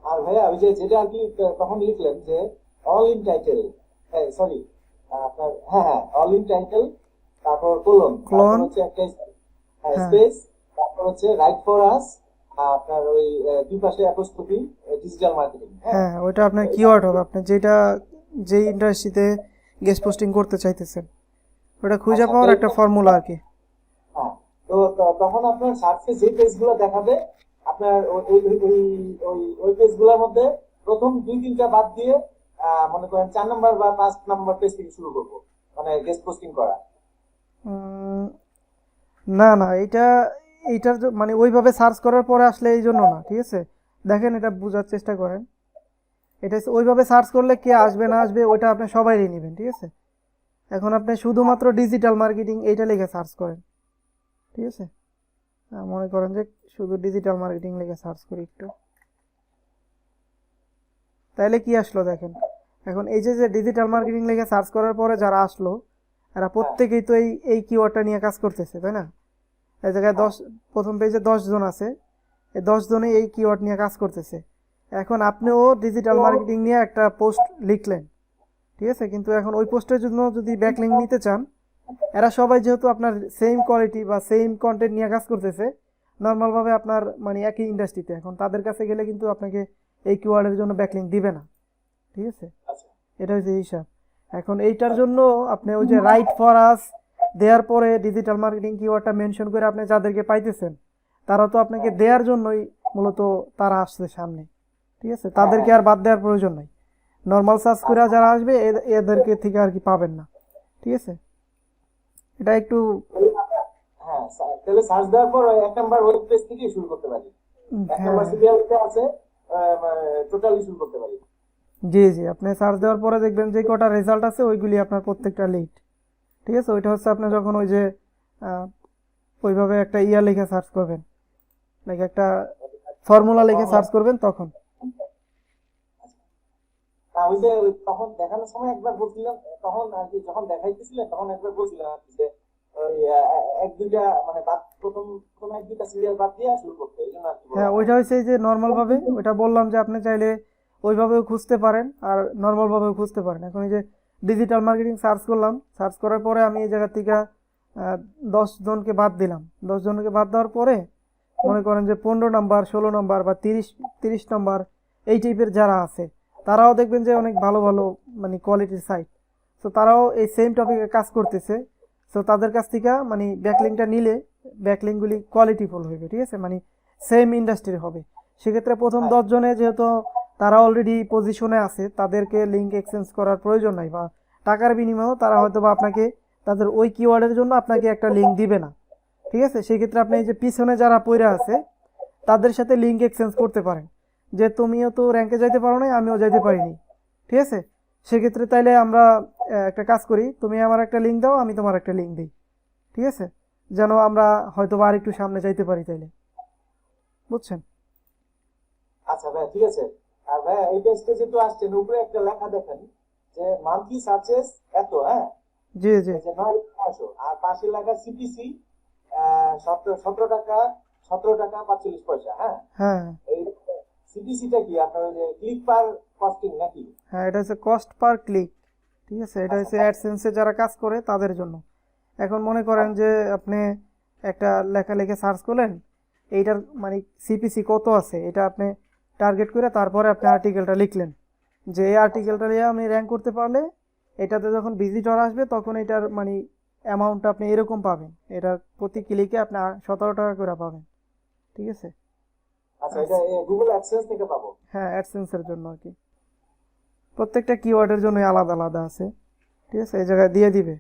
আর ভাইয়া ওই যে যেটা আর কি তখন লিখলেন যে অল ইন টাইটেল, হ্যাঁ সরি, আপনার হ্যাঁ হ্যাঁ অল ইন টাইটেল, তারপর কোলন, তারপর ক্লোন, হচ্ছে একটা হ্যাঁ স্পেস, তারপর হচ্ছে রাইট ফর আস, আপনার ওই দুই পাশে অ্যাপোস্ট্রফি, ডিজিটাল মার্কেটিং। হ্যাঁ, হ্যাঁ, ওইটা আপনার কিওয়ার্ড হবে, আপনি যেটা যেই ইন্ডাস্ট্রিতে গেস্ট পোস্টিং করতে চাইতেছেন ওটা খুঁজে আচ্ছা, তো পাওয়ার একটা এটা ফর্মুলা আর কি। হ্যাঁ, তো তখন আপনার সার্চে যে পেজগুলো দেখাবে, আপনার ওই পেজগুলোর মধ্যে প্রথম দুই তিনটা বাদ দিয়ে মনে করেন 4 নম্বর বা 5 নম্বর পেজ থেকে শুরু করবো, মানে গেস্ট পোস্টিং করা। উম, না না, এইটার মানে ওইভাবে সার্চ করার পরে আসলে এই জন্য না, ঠিক আছে। দেখেন এটা বোঝার চেষ্টা করেন। এটা ওইভাবে সার্চ করলে কে আসবে না আসবে ওইটা আপনি সবাইই নেবেন, ঠিক আছে। এখন আপনি শুধুমাত্র ডিজিটাল মার্কেটিং এইটা লিখে সার্চ করেন, ঠিক আছে। মনে করেন যে শুধু ডিজিটাল মার্কেটিং লিখে সার্চ করি একটু, তাহলে কি আসলো দেখেন। এখন এই যে যে ডিজিটাল মার্কেটিং লিখে সার্চ করার পরে যারা আসলো, এরা হ্যাঁ, প্রত্যেকেই তো এই কিওয়ার্ডটা নিয়ে কাজ করতেছে, তাই না। এই জায়গায় হ্যাঁ, প্রথম পেজে 10 জন আছে, এই 10 জনেই এই কিওয়ার্ড নিয়ে কাজ করতেছে। এখন আপনিও ডিজিটাল মার্কেটিং নিয়ে একটা পোস্ট লিখলেন, ঠিক আছে, কিন্তু এখন ওই পোস্টের জন্য যদি ব্যাকলিঙ্ক নিতে চান, এরা সবাই যেহেতু আপনার সেম কোয়ালিটি বা সেম কন্টেন্ট নিয়ে কাজ করতেছে নর্মালভাবে আপনার মানে একই ইন্ডাস্ট্রিতে, এখন তাদের কাছে গেলে কিন্তু আপনাকে এই কিওয়ার্ডের জন্য ব্যাকলিঙ্ক দিবে না, ঠিক আছে। আচ্ছা, এটা হচ্ছে হিসাব। এখন এইটার জন্য আপনি ওই যে রাইট ফর আস দেওয়ার পরে ডিজিটাল মার্কেটিং কিওয়ার্ডটা মেনশন করে আপনি যাদেরকে পাইতেছেন তারা তো আপনাকে দেওয়ার জন্যই মূলত তারা আসছে সামনে, ঠিক আছে, তাদেরকে আর বাদ দেওয়ার প্রয়োজন নাই। নর্মাল সার্চ করে যারা আসবে এদেরকে থেকে আর কি পাবেন না, ঠিক আছে। এটা একটু হ্যাঁ, তাহলে সার্চ দেওয়ার পর 1 নম্বর ওয়েব পেজ থেকে শুরু করতে পারি, 1 নম্বর হ্যাঁ, সিরিয়ালতে আছে, টোটালি শুরু করতে পারি। জি জি, আপনি সার্চ দেওয়ার পরে দেখবেন যে কটা রেজাল্ট আছে ওইগুলি আপনার প্রত্যেকটা লিড, ঠিক আছে। ওইটা হচ্ছে আপনি যখন ওই যে আহ, ওইভাবে একটা লিখে সার্চ করবেন, লাইক একটা ফর্মুলা লিখে সার্চ করবেন তখন। ওই যে তখন দেখানোর সময় একবার বলছিলাম, তখন আর কি যখন দেখাইতেছিলেন তখন একবার বলছিলাম আর কি যে ওই এক দুইটা মানে বাদ, প্রথম প্রথম এক দুইটা সিরিয়াল বাদ দিয়ে শুরু করতে, এই জন্য আর কি হ্যাঁ, বললাম আর ওইটা কি। হচ্ছে যে নর্মাল ভাবে ওইটা বললাম যে আপনি চাইলে ওইভাবেও খুঁজতে পারেন আর নর্মাল ভাবেও খুঁজতে পারেন। এখন এই যে ডিজিটাল মার্কেটিং সার্চ করলাম, সার্চ করার পরে আমি এই জায়গা থেকে 10 জনকে বাদ দিলাম, 10 জনকে বাদ দেওয়ার পরে মনে করেন যে 15 নাম্বার, 16 নাম্বার বা 30 নাম্বার এই টাইপের যারা আছে তারাও দেখবেন যে অনেক ভালো ভালো মানে কোয়ালিটির সাইট, তো তারাও এই সেম টপিকে কাজ করতেছে। তো তাদের কাছ থেকে মানে ব্যাকলিংটা নিলে ব্যাকলিংগুলি কোয়ালিটিফুল হবে, ঠিক আছে, মানে সেম ইন্ডাস্ট্রির হবে। সেক্ষেত্রে প্রথম 10 জনে যেহেতু তারা অলরেডি পজিশনে আছে, তাদেরকে লিঙ্ক এক্সচেঞ্জ করার প্রয়োজন নাই, বা টাকার বিনিময়েও তারা হয়তো বা আপনাকে তাদের ওই কিওয়ার্ডের জন্য আপনাকে একটা লিঙ্ক দিবে না, ঠিক আছে। সেক্ষেত্রে আপনি এই যে পিছনে যারা পড়ে আছে তাদের সাথে লিঙ্ক এক্সচেঞ্জ করতে পারেন, যে তুমিও তো র্যাঙ্কে যাইতে পারো নাই, আমিও যাইতে পারিনি, ঠিক আছে। সেক্ষেত্রে তাইলে আমরা একটা কাজ করি, তুমি আমার একটা লিঙ্ক দাও, আমি তোমার একটা লিঙ্ক দিই, ঠিক আছে, যেন আমরা হয়তো বা আরেকটু সামনে যাইতে পারি তাইলে, বুঝছেন? আচ্ছা ভাই, ঠিক আছে। আর ভাই এই পেজটা যেহেতু আসছেন, উপরে একটা লেখা দেখেন যে মান্থলি সার্চেস এত, হ্যাঁ, জি জি এই যে 9,500, আর পাশে লেখা সিপিসি 17 টাকা 45 পয়সা, হ্যাঁ। হ্যাঁ এই সিপিসিটা কি আপনার ওই যে ক্লিক পার কস্টিং নাকি? হ্যাঁ, এটা হচ্ছে কস্ট পার ক্লিক, ঠিক আছে। এটা হচ্ছে অ্যাডসেন্সে যারা কাজ করে তাদের জন্য। এখন মনে করেন যে আপনি একটা লেখা লিখে সার্চ করলেন, এইটার মানে সিপিসি কত আছে এটা আপনি টার্গেট করে তারপরে আপনি আর্টিকেলটা লিখলেন, যে এই আর্টিকেলটা নিয়ে আপনি র্যাঙ্ক করতে পারলে এটাতে যখন ভিজিটর আসবে তখন এটার মানে অ্যামাউন্টটা আপনি এরকম পাবেন, এটার প্রতি ক্লিকে আপনি 17 টাকা করে পাবেন, ঠিক আছে। আচ্ছা, এটা গুগল অ্যাডসেন্স থেকে পাবো? হ্যাঁ, অ্যাডসেন্সের জন্য আর কি, প্রত্যেকটা কিওয়ার্ডের জন্য আলাদা আলাদা আছে, ঠিক আছে, এই জায়গায় দিয়ে দিবে।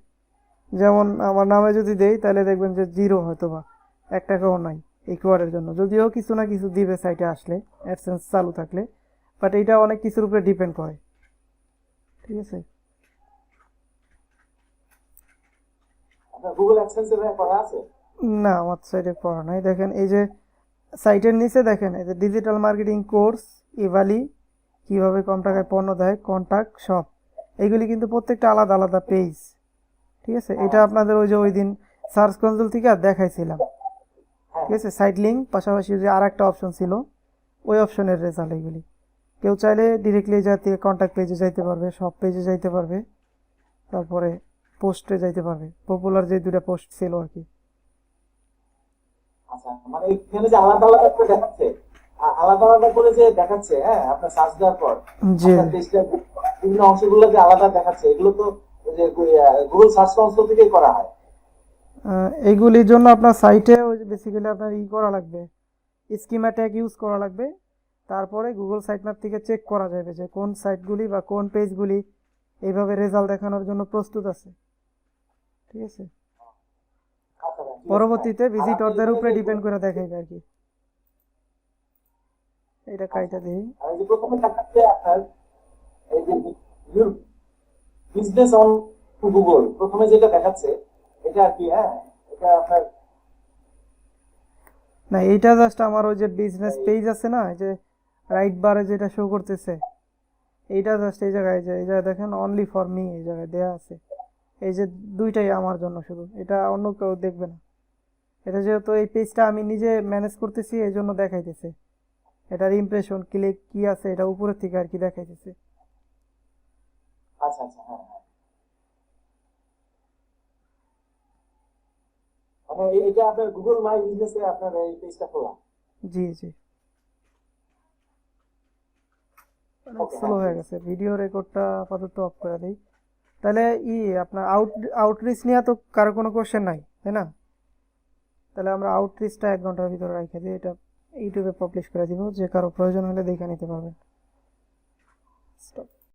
যেমন আমার নামে যদি দেই তাহলে দেখবেন যে 0 হয়তো বা 1 টাকাও নাই এই কিওয়ার্ডের জন্য, যদিও কিছু না কিছু দিবে সাইটে আসলে অ্যাডসেন্স চালু থাকলে, বাট এটা অনেক কিছুর উপরে ডিপেন্ড করে, ঠিক আছে। আপনার গুগল অ্যাডসেন্স এর করা আছে? না, আমার সাইটে করা নাই। দেখেন এই যে সাইটের নিচে দেখেন এই যে ডিজিটাল মার্কেটিং কোর্স, ইভালি, কিভাবে কম টাকায় পণ্য দেয়, কন্টাক্ট, সব এইগুলি কিন্তু প্রত্যেকটা আলাদা আলাদা পেজ, ঠিক আছে। এটা আপনাদের ওই যে ওই দিন সার্চ কনসোল থেকে আর দেখাইছিলাম, ঠিক আছে। সাইট লিঙ্ক পাশাপাশি যে আর একটা অপশন ছিল ওই অপশনের রেজাল্ট এগুলি। কেউ চাইলে ডিরেক্টলি যাতে কন্ট্যাক্ট পেজে যাইতে পারবে, সব পেজে যাইতে পারবে, তারপরে পোস্টে যাইতে পারবে, পপুলার যে 2টা পোস্ট ছিল আর কি। আচ্ছা, মানে এখানে যে আলাদা আলাদা করে দেখাচ্ছে, আলাদা আলাদা করে যে দেখাচ্ছে, হ্যাঁ, আপনার সার্চ দেওয়ার পর জি আপনার পেজটা বিভিন্ন অংশগুলো যে আলাদা দেখাচ্ছে, এগুলো তো ওই যে গুগল সার্চ কনসোল থেকেই করা হয়। এইগুলির জন্য আপনার সাইটে ওই যে বেসিক্যালি আপনার করা লাগবে, স্কিমা ট্যাগ ইউজ করা লাগবে, তারপরে গুগল সাইট ম্যাপ থেকে চেক করা যাবে যে কোন সাইটগুলি বা কোন পেজগুলি এইভাবে রেজাল্ট দেখানোর জন্য প্রস্তুত আছে, ঠিক আছে। আচ্ছা ভাই, ঠিক আছে। পরবর্তীতে আর আপনি ভিজিটরদের উপরে এখানে যে ডিপেন্ড করে দেখাইবে আর কি। এটা কাইটা দিই। আর এই যে প্রথমে দেখাচ্ছে আপনার এই যে বিজনেস অন গুগল, প্রথমে যেটা দেখাচ্ছে এটা আর কি, হ্যাঁ, এটা আপনার না, এইটা জাস্ট আমার ওই যে বিজনেস পেজ আছে না, এই যে রাইট বারে যেটা শো করতেছে, এইটা জাস্ট এই জায়গায়, যে এই জায়গায় দেখেন অনলি ফর মি এই জায়গায় দেয়া আছে, এই যে দুইটাই আমার জন্য শুধু, এটা অন্য কেউ দেখবে না। এটা যেহেতু এই পেজটা আমি নিজে ম্যানেজ করতেছি এই জন্য দেখাইতেছে, এটার ইমপ্রেশন ক্লিক কি আছে এটা উপরের থেকে আর কি দেখাইতেছে। আচ্ছা আচ্ছা, হ্যাঁ হ্যাঁ, মানে এটা আপনার গুগল মাই বিজনেসে আপনার এই পেজটা খোলা? জি জি, অনেক ওকে, স্লো হ্যাঁ, হয়ে ঠিক আছে। গেছে, ভিডিও রেকর্ডটা আপাতত অফ করে দিই। তাহলে আপনার আউটরিচ নিয়ে তো কারো কোনো কোশ্চেন নাই, তাই না? তাহলে আমরা আউটরিচটা 1 ঘন্টার ভিতরে রেখে দিই, এটা ইউটিউবে পাবলিশ করে দিব, যে কারো প্রয়োজন হলে দেখে নিতে পারবেন। স্টপ।